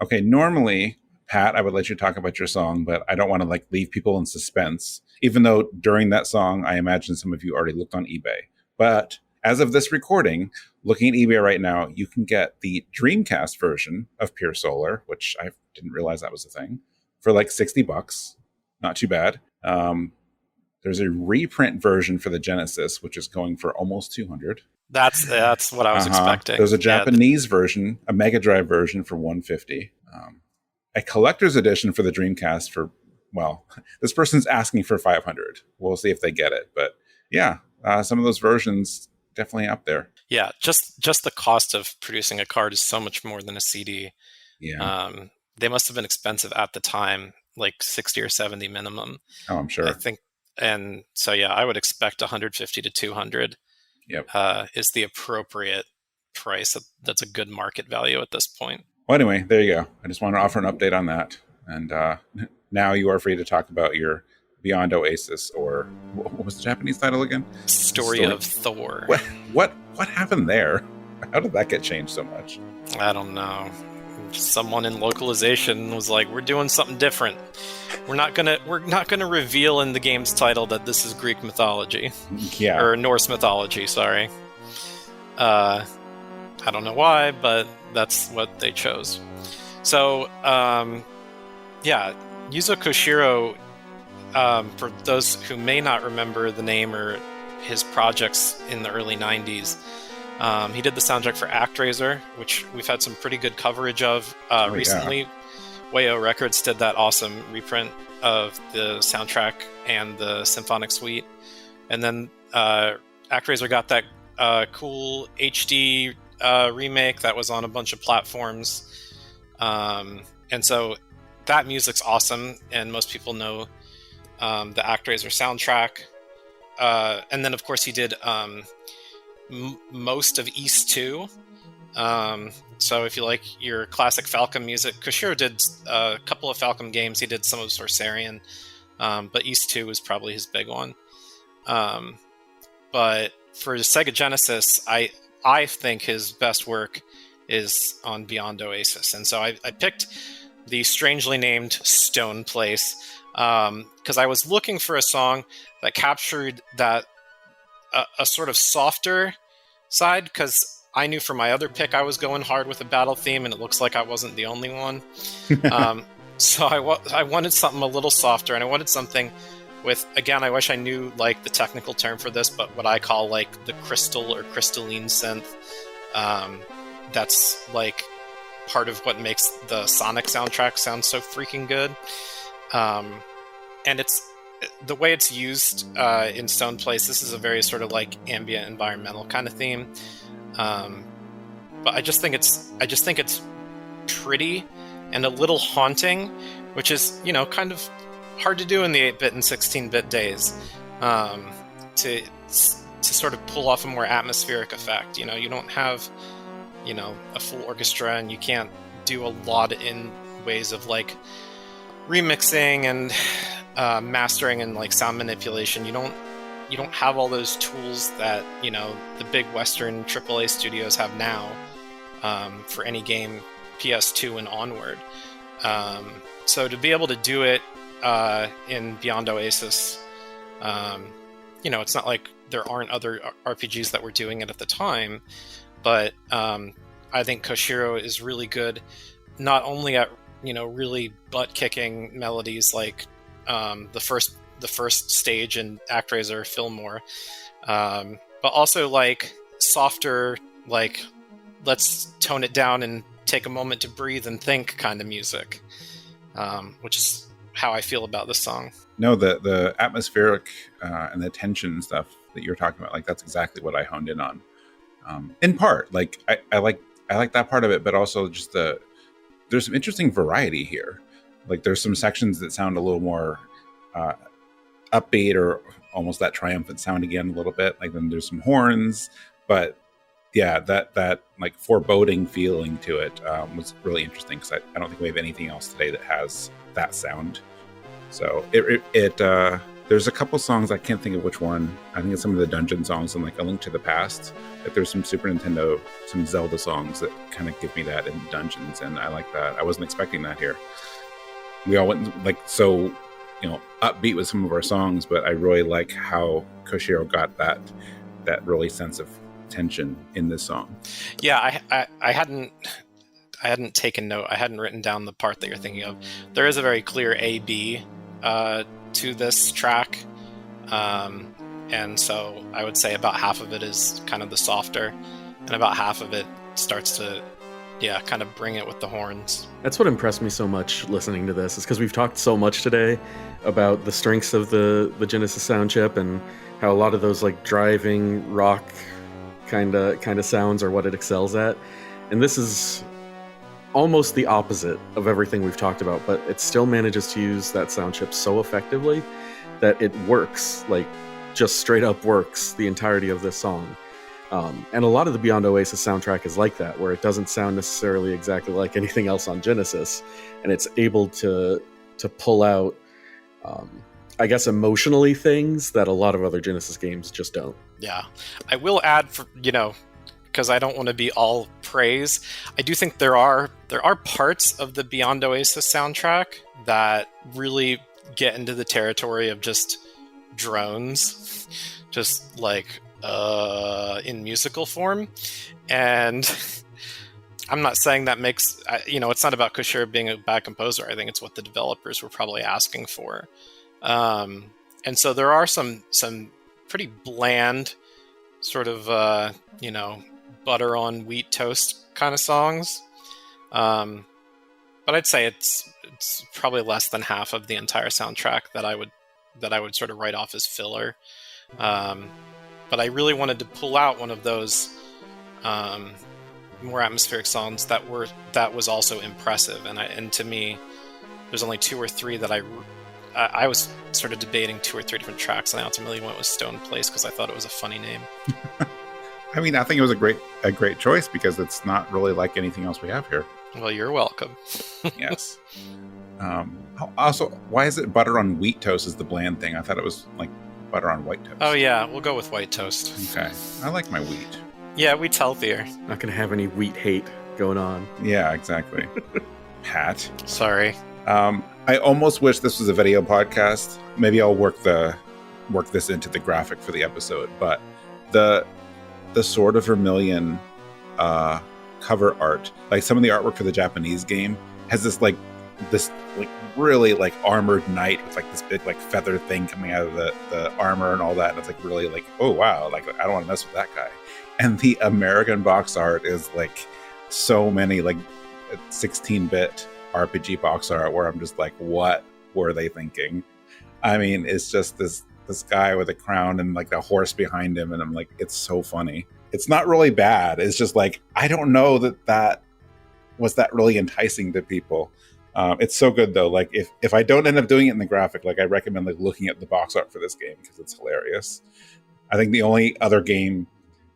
Okay, normally, Pat, I would let you talk about your song, but I don't want to like leave people in suspense. Even though during that song, I imagine some of you already looked on eBay. But as of this recording, looking at eBay right now, you can get the Dreamcast version of Pure Solar, which I didn't realize that was a thing, for like $60. Not too bad. There's a reprint version for the Genesis, which is going for almost 200. That's what I was expecting. There's a Japanese version, a Mega Drive version for 150. A collector's edition for the Dreamcast for, well, this person's asking for 500. We'll see if they get it. But yeah, some of those versions definitely up there. Yeah, just the cost of producing a card is so much more than a CD. Yeah. They must have been expensive at the time, like 60 or 70 minimum. Oh, I'm sure. I think, and so yeah, I would expect 150 to 200. Yep. Is the appropriate price. That's a good market value at this point. Well, anyway, there you go. I just want to offer an update on that. And now you are free to talk about your Beyond Oasis, or what was the Japanese title again? Story of Thor. What happened there? How did that get changed so much? I don't know. Someone in localization was like, "We're doing something different. We're not gonna reveal in the game's title that this is Greek mythology, or Norse mythology." Sorry. I don't know why, but that's what they chose. So, yeah, Yuzo Koshiro. For those who may not remember the name or his projects in the early 90s, he did the soundtrack for ActRaiser, which we've had some pretty good coverage of recently. Yeah. Wayo Records did that awesome reprint of the soundtrack and the symphonic suite. And then ActRaiser got that cool HD remake that was on a bunch of platforms. And so that music's awesome, and most people know the ActRaiser soundtrack. And then, of course, he did most of East 2. So if you like your classic Falcom music, Koshiro did a couple of Falcom games. He did some of Sorcerian, but East 2 was probably his big one. But for Sega Genesis, I think his best work is on Beyond Oasis. And so I picked the strangely named Stone Place because I was looking for a song that captured that a sort of softer side, because I knew for my other pick I was going hard with a battle theme, and it looks like I wasn't the only one. So I wanted something a little softer, and I wanted something with, again, I wish I knew like the technical term for this, but what I call like the crystal or crystalline synth. That's like part of what makes the Sonic soundtrack sound so freaking good. And it's the way it's used in Stone Place. This is a very sort of like ambient environmental kind of theme. But I just think it's pretty and a little haunting, which is, you know, kind of hard to do in the 8-bit and 16-bit days, to sort of pull off a more atmospheric effect. You know, you don't have, you know, a full orchestra, and you can't do a lot in ways of like remixing and mastering and like sound manipulation. You don't have all those tools that, you know, the big Western AAA studios have now for any game PS2 and onward. So to be able to do it in Beyond Oasis, you know, it's not like there aren't other RPGs that were doing it at the time, but I think Koshiro is really good, not only at, you know, really butt-kicking melodies like the first stage in ActRaiser Fillmore, but also like softer, like let's tone it down and take a moment to breathe and think kind of music, which is how I feel about this song. No, the atmospheric and the tension stuff that you're talking about, like that's exactly what I honed in on. In part, like I like that part of it, but also just there's some interesting variety here. Like there's some sections that sound a little more upbeat, or almost that triumphant sound again a little bit. Like then there's some horns, but yeah, that like foreboding feeling to it was really interesting, because I don't think we have anything else today that has that sound. So it there's a couple songs, I can't think of which one. I think it's some of the dungeon songs and like A Link to the Past. Like there's some Super Nintendo, some Zelda songs that kind of give me that in dungeons, and I like that. I wasn't expecting that here. We all went like so, you know, upbeat with some of our songs, but I really like how Koshiro got that really sense of tension in this song. Yeah, I hadn't taken note. I hadn't written down the part that you're thinking of. There is a very clear A-B to this track, and so I would say about half of it is kind of the softer, and about half of it starts to kind of bring it with the horns. That's what impressed me so much listening to this, is because we've talked so much today about the strengths of the Genesis sound chip, and how a lot of those like driving rock kind of sounds are what it excels at. And this is almost the opposite of everything we've talked about, but it still manages to use that sound chip so effectively that it works, like just straight up works the entirety of this song. And a lot of the Beyond Oasis soundtrack is like that, where it doesn't sound necessarily exactly like anything else on Genesis, and it's able to pull out, I guess, emotionally things that a lot of other Genesis games just don't. Yeah, I will add, for, you know, because I don't want to be all praise, I do think there are parts of the Beyond Oasis soundtrack that really get into the territory of just drones, just like in musical form. And I'm not saying that makes, you know, it's not about Koshiro being a bad composer. I think it's what the developers were probably asking for. And so there are some pretty bland sort of, you know, butter on wheat toast kind of songs. But I'd say it's probably less than half of the entire soundtrack that I would sort of write off as filler. But I really wanted to pull out one of those more atmospheric songs that was also impressive. And to me, there's only two or three that I was sort of debating 2 or 3 different tracks, and I ultimately went with Stone Place because I thought it was a funny name. I mean, I think it was a great choice because it's not really like anything else we have here. Well, you're welcome. Yes. Also, why is it butter on wheat toast is the bland thing? I thought it was like butter on white toast. Oh yeah, we'll go with white toast. Okay. I like my wheat. Yeah, wheat's healthier. Not gonna have any wheat hate going on. Yeah, exactly. Pat. Sorry. I almost wish this was a video podcast. Maybe I'll work this into the graphic for the episode. But the Sword of Vermilion cover art, like some of the artwork for the Japanese game, has this really like armored knight with like this big like feather thing coming out of the armor and all that. And it's like really like, oh wow, like I don't want to mess with that guy. And the American box art is like so many like 16-bit RPG box art where I'm just like, what were they thinking? I mean, it's just this guy with a crown and like a horse behind him, and I'm like, it's so funny. It's not really bad. It's just like, I don't know that was that really enticing to people. It's so good though. Like if I don't end up doing it in the graphic, like I recommend like looking at the box art for this game because it's hilarious. I think the only other game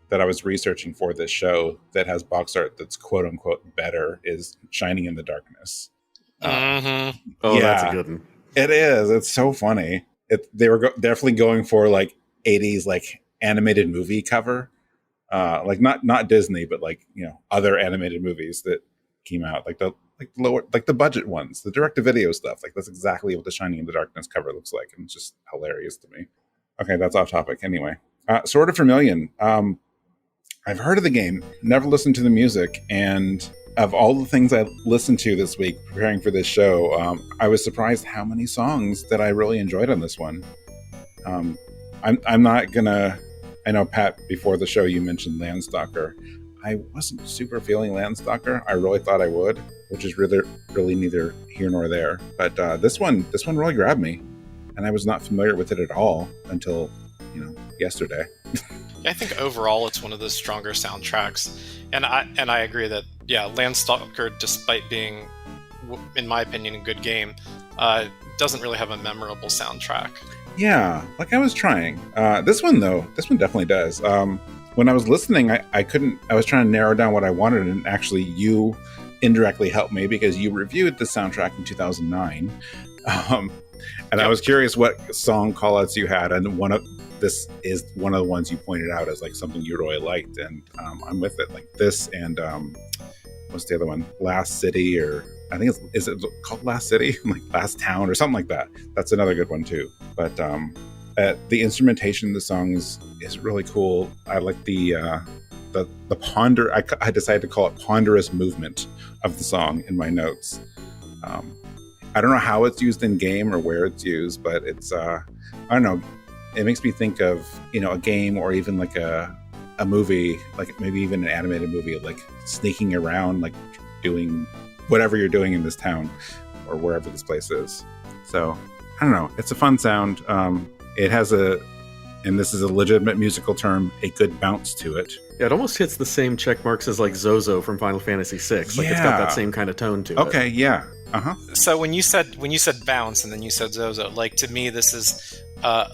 that I was researching for this show that has box art that's quote unquote better is Shining in the Darkness. Mm-hmm. Oh, yeah, that's a good one. It is. It's so funny. They were definitely going for like 80s like animated movie cover, like not Disney, but like, you know, other animated movies that came out, like the lower, like the budget ones, the direct-to-video stuff. Like that's exactly what the Shining in the Darkness cover looks like, and it's just hilarious to me. Okay, that's off topic. Anyway, Sword of Vermilion. I've heard of the game, never listened to the music, and of all the things I listened to this week preparing for this show, I was surprised how many songs that I really enjoyed on this one. I'm not gonna. I know, Pat, before the show you mentioned Landstalker. I wasn't super feeling Landstalker. I really thought I would, which is really neither here nor there. But this one really grabbed me, and I was not familiar with it at all until yesterday. I think overall it's one of the stronger soundtracks, and I agree that Landstalker, despite being, in my opinion, a good game, doesn't really have a memorable soundtrack. Yeah, like I was trying. This one definitely does. When I was listening, I was trying to narrow down what I wanted, and actually you indirectly helped me because you reviewed the soundtrack in 2009. And I was curious what song callouts you had, and this is one of the ones you pointed out as like something you really liked, and I'm with it. Like this and what's the other one? Last City, or I think is it called Last City? Like Last Town or something like that. That's another good one too. But the instrumentation of the song is really cool. I like the ponder. I decided to call it ponderous movement of the song in my notes. I don't know how it's used in game or where it's used, but it's I don't know. It makes me think of a game or even like a movie, like maybe even an animated movie, like sneaking around, like doing whatever you're doing in this town or wherever this place is. So I don't know. It's a fun sound. It has and this is a legitimate musical term, a good bounce to it. Yeah, it almost hits the same check marks as like Zozo from Final Fantasy VI. Like it's got that same kind of tone to it. Okay, yeah. Uh-huh. So when you said bounce and then you said Zozo, like to me this is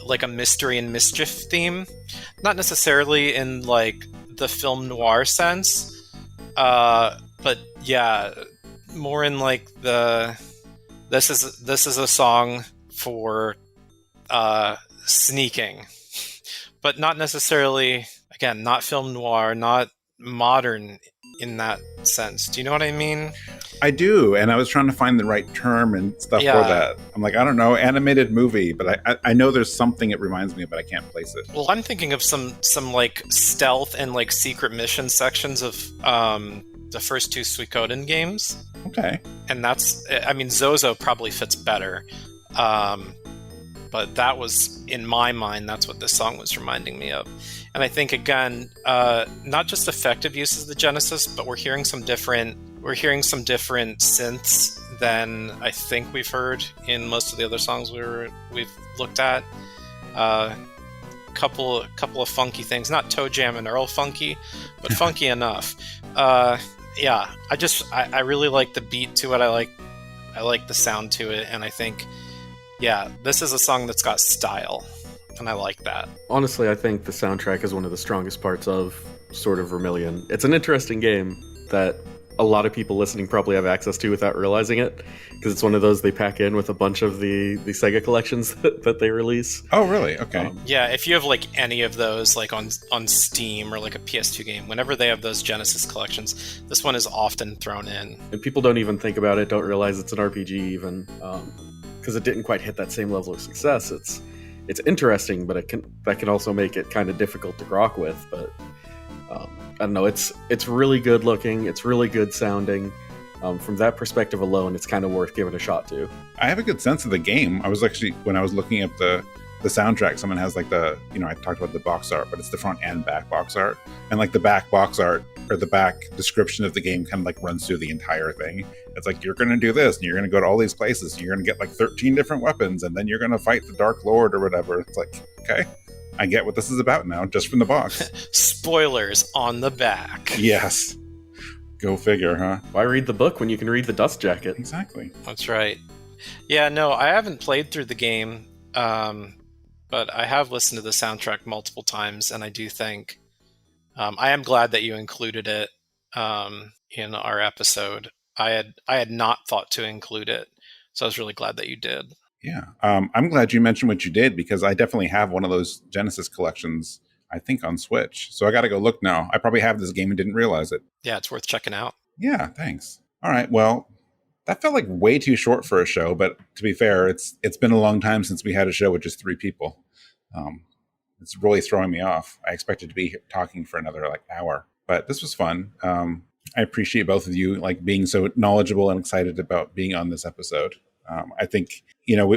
like a mystery and mischief theme, not necessarily in like the film noir sense, but yeah, more in like this is a song for sneaking, but not necessarily, again, not film noir, not modern in that sense. Do you know what I mean? I do, and I was trying to find the right term and stuff for that. I'm like, I don't know, animated movie, but I know there's something it reminds me of, but I can't place it. Well, I'm thinking of some like stealth and like secret mission sections of the first two Suikoden games. Okay. And Zozo probably fits better. But that was, in my mind, that's what this song was reminding me of. And I think, again, not just effective uses of the Genesis, but we're hearing some different synths than I think we've heard in most of the other songs we've looked at. Couple of funky things, not Toe Jam and Earl funky, but funky enough. Yeah, I really like the beat to it. I like the sound to it, and I think, yeah, this is a song that's got style, and I like that. Honestly, I think the soundtrack is one of the strongest parts of Sword of Vermilion. It's an interesting game that a lot of people listening probably have access to without realizing it, because it's one of those they pack in with a bunch of the SEGA collections that they release. Oh, really? Okay. Yeah, if you have like any of those like on Steam or like a PS2 game, whenever they have those Genesis collections, this one is often thrown in. And people don't even think about it, don't realize it's an RPG even, because it didn't quite hit that same level of success. It's interesting, but that can also make it kind of difficult to grok with. But I don't know, it's really good looking, it's really good sounding. From that perspective alone, it's kind of worth giving a shot to. I have a good sense of the game. I was actually, when I was looking at the soundtrack, someone has like I talked about the box art, but it's the front and back box art. And like the back box art or the back description of the game kind of like runs through the entire thing. It's like, you're going to do this and you're going to go to all these places and you're going to get like 13 different weapons and then you're going to fight the Dark Lord or whatever. It's like, okay, I get what this is about now, just from the box. Spoilers on the back. Yes. Go figure, huh? Why read the book when you can read the dust jacket? Exactly. That's right. Yeah, no, I haven't played through the game, but I have listened to the soundtrack multiple times, and I do think I am glad that you included it in our episode. I had not thought to include it, so I was really glad that you did. Yeah. I'm glad you mentioned what you did, because I definitely have one of those Genesis collections, I think, on Switch. So I got to go look now. I probably have this game and didn't realize it. Yeah, it's worth checking out. Yeah, thanks. All right, well, that felt like way too short for a show, but to be fair, it's been a long time since we had a show with just 3 people. It's really throwing me off. I expected to be talking for another like hour, but this was fun. I appreciate both of you like being so knowledgeable and excited about being on this episode. I think,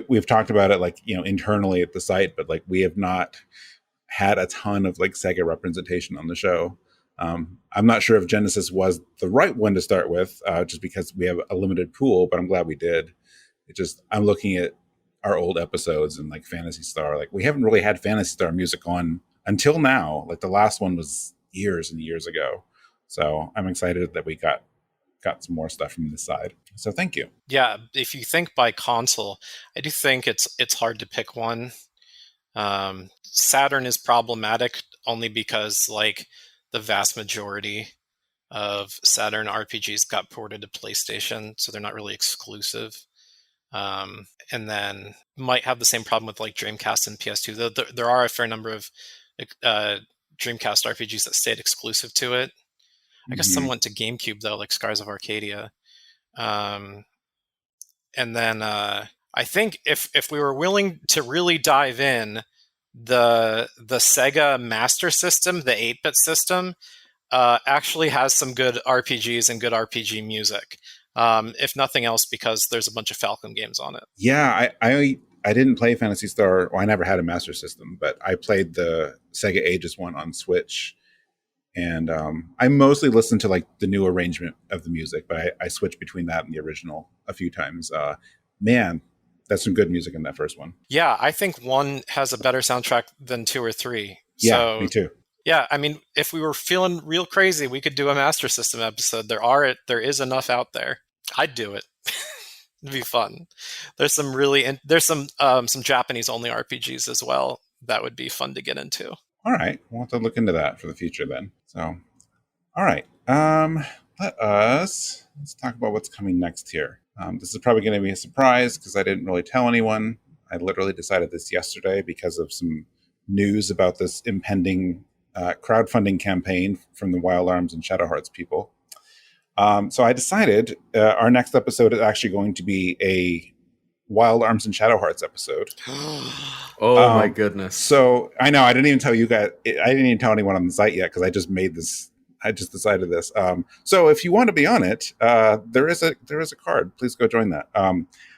we've talked about it like, internally at the site, but like we have not had a ton of like SEGA representation on the show. I'm not sure if Genesis was the right one to start with, just because we have a limited pool, but I'm glad we did. I'm looking at our old episodes and like Phantasy Star, like we haven't really had Phantasy Star music on until now. Like the last one was years and years ago. So I'm excited that we got some more stuff from this side. So thank you. Yeah, if you think by console, I do think it's hard to pick one. Saturn is problematic only because like the vast majority of Saturn RPGs got ported to PlayStation, so they're not really exclusive. And then might have the same problem with like Dreamcast and PS2. Though there are a fair number of Dreamcast RPGs that stayed exclusive to it. I guess some went to GameCube though, like Scars of Arcadia. And then I think if we were willing to really dive in, the SEGA Master System, the 8-bit system, actually has some good RPGs and good RPG music. If nothing else, because there's a bunch of Falcom games on it. Yeah, I didn't play Phantasy Star. Well, I never had a Master System, but I played the Sega Ages one on Switch. And I mostly listened to like the new arrangement of the music, but I switched between that and the original a few times. Man, that's some good music in that first one. Yeah, I think 1 has a better soundtrack than 2 or 3. Yeah, so, me too. Yeah, I mean, if we were feeling real crazy, we could do a Master System episode. There is enough out there. I'd do it. It'd be fun. There's some some Japanese only RPGs as well that would be fun to get into. All right, we'll have to look into that for the future then. So, all right, let's talk about what's coming next here. This is probably going to be a surprise because I didn't really tell anyone. I literally decided this yesterday because of some news about this impending crowdfunding campaign from the Wild Arms and Shadow Hearts people. So I decided our next episode is actually going to be a Wild Arms and Shadow Hearts episode. Oh my goodness. So I know I didn't even tell you guys. I didn't even tell anyone on the site yet because I just made this. I just decided this. So if you want to be on it, there is a card. Please go join that.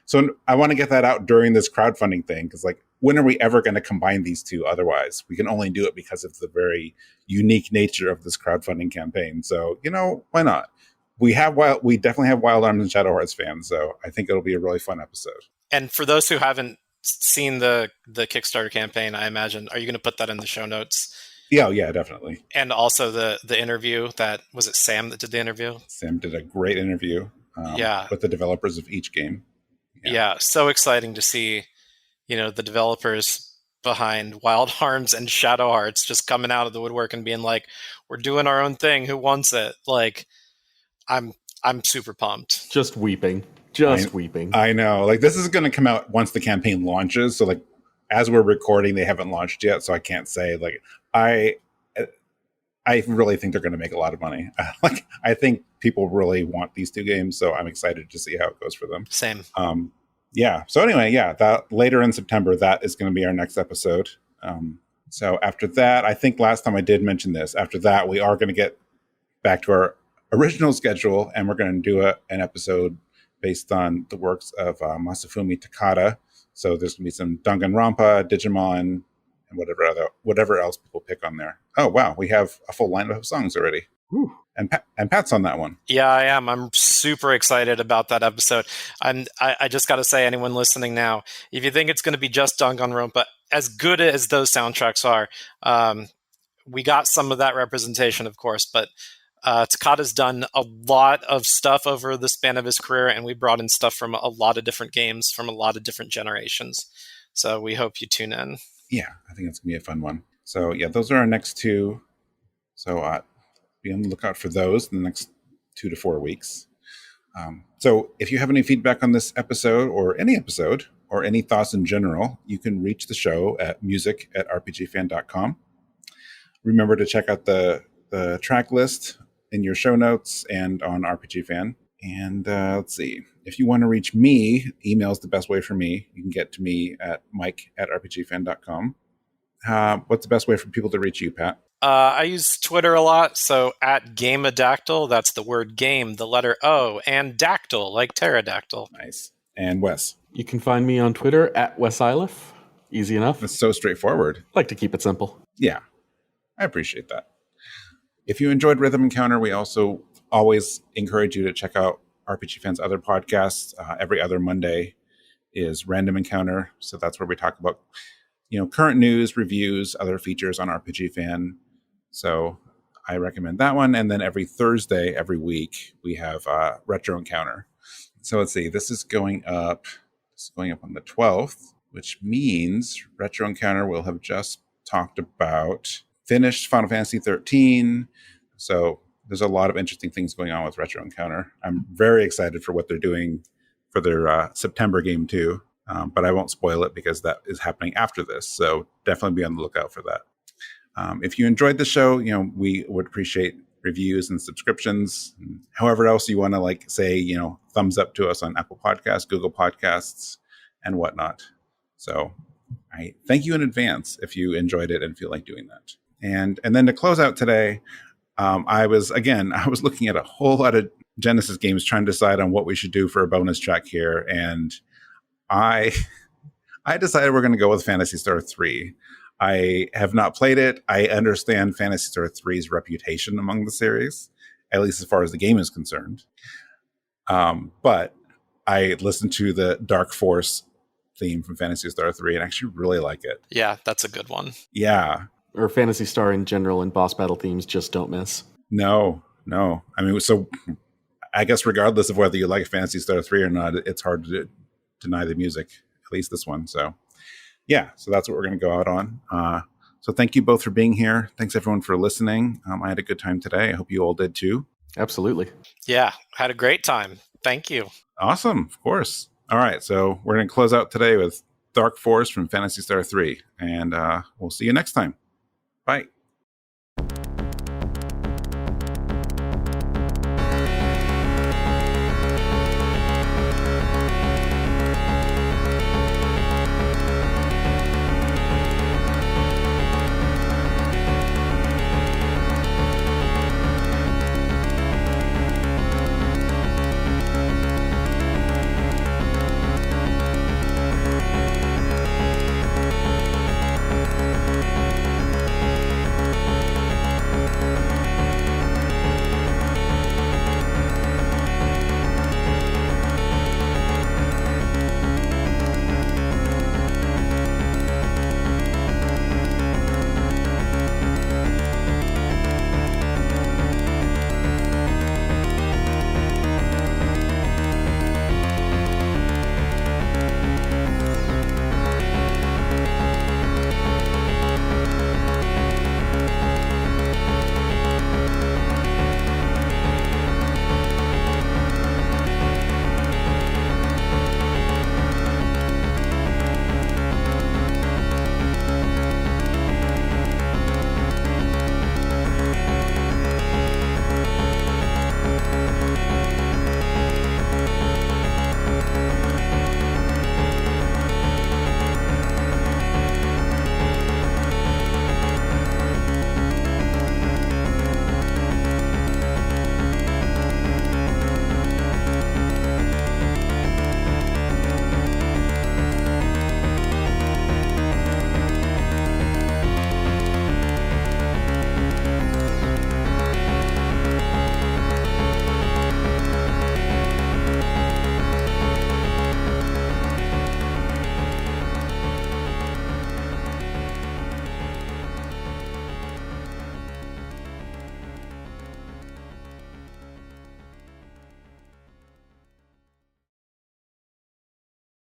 So I want to get that out during this crowdfunding thing because like when are we ever going to combine these two? Otherwise, we can only do it because of the very unique nature of this crowdfunding campaign. So why not? We definitely have Wild Arms and Shadow Hearts fans, so I think it'll be a really fun episode. And for those who haven't seen the Kickstarter campaign, I imagine, are you going to put that in the show notes? Yeah, definitely. And also the interview was it Sam that did the interview? Sam did a great interview. With the developers of each game. Yeah, so exciting to see, the developers behind Wild Arms and Shadow Hearts just coming out of the woodwork and being like, we're doing our own thing. Who wants it? Like, I'm super pumped. Just weeping. Weeping. I know. Like, this is going to come out once the campaign launches. So, like, as we're recording, they haven't launched yet. So I can't say, like, I really think they're going to make a lot of money. Like, I think people really want these two games. So I'm excited to see how it goes for them. Same. Yeah. So anyway, that later in September, that is going to be our next episode. So after that, I think last time I did mention this. After that, we are going to get back to our original schedule, and we're going to do an episode based on the works of Masafumi Takada. So there's going to be some Danganronpa, Digimon, and whatever else people pick on there. Oh wow, we have a full lineup of songs already. Whew. And Pat's on that one. Yeah, I am. I'm super excited about that episode. I just got to say, anyone listening now, if you think it's going to be just Danganronpa, as good as those soundtracks are, we got some of that representation, of course, but Takada's done a lot of stuff over the span of his career, and we brought in stuff from a lot of different games from a lot of different generations. So we hope you tune in. Yeah, I think it's going to be a fun one. So yeah, those are our next two. So be on the lookout for those in the next 2 to 4 weeks. So if you have any feedback on this episode or any thoughts in general, you can reach the show at music@rpgfan.com. Remember to check out the track list in your show notes and on RPG Fan. And let's see. If you want to reach me, email is the best way for me. You can get to me at mike@rpgfan.com. What's the best way for people to reach you, Pat? I use Twitter a lot, so at Gameadactyl, that's the word game, the letter O, and dactyl, like pterodactyl. Nice. And Wes? You can find me on Twitter at Wes Iliff. Easy enough. It's so straightforward. Like to keep it simple. Yeah, I appreciate that. If you enjoyed Rhythm Encounter, we also always encourage you to check out RPG Fan's other podcasts. Every other Monday is Random Encounter. So that's where we talk about, current news, reviews, other features on RPG Fan. So I recommend that one. And then every Thursday, every week, we have Retro Encounter. So let's see, this is going up on the 12th, which means Retro Encounter will have just talked about finished Final Fantasy 13. So there's a lot of interesting things going on with Retro Encounter. I'm very excited for what they're doing for their September game too. But I won't spoil it because that is happening after this. So definitely be on the lookout for that. If you enjoyed the show, we would appreciate reviews and subscriptions. However else you want to say, thumbs up to us on Apple Podcasts, Google Podcasts, and whatnot. So I thank you in advance if you enjoyed it and feel like doing that. And then to close out today, I was looking at a whole lot of Genesis games trying to decide on what we should do for a bonus track here. And I decided we're going to go with Phantasy Star 3. I have not played it. I understand Phantasy Star 3's reputation among the series, at least as far as the game is concerned. But I listened to the Dark Force theme from Phantasy Star 3 and actually really like it. Yeah, that's a good one. Yeah. Or Phantasy Star in general and boss battle themes just don't miss. No. I mean, so I guess regardless of whether you like Phantasy Star 3 or not, it's hard to deny the music, at least this one. So yeah, so that's what we're going to go out on. So thank you both for being here. Thanks everyone for listening. I had a good time today. I hope you all did too. Absolutely. Yeah, had a great time. Thank you. Awesome, of course. All right, so we're going to close out today with Dark Force from Phantasy Star 3. And we'll see you next time. Bye.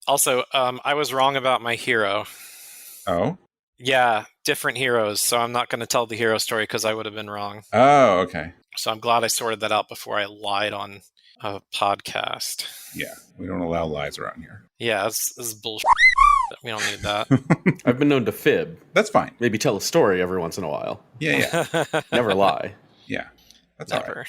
Also, I was wrong about my hero. Oh? Yeah, different heroes. So I'm not going to tell the hero story because I would have been wrong. Oh, okay. So I'm glad I sorted that out before I lied on a podcast. Yeah, we don't allow lies around here. Yeah, this is bullshit. We don't need that. I've been known to fib. That's fine. Maybe tell a story every once in a while. Yeah. Never lie. Yeah, that's all right. Never.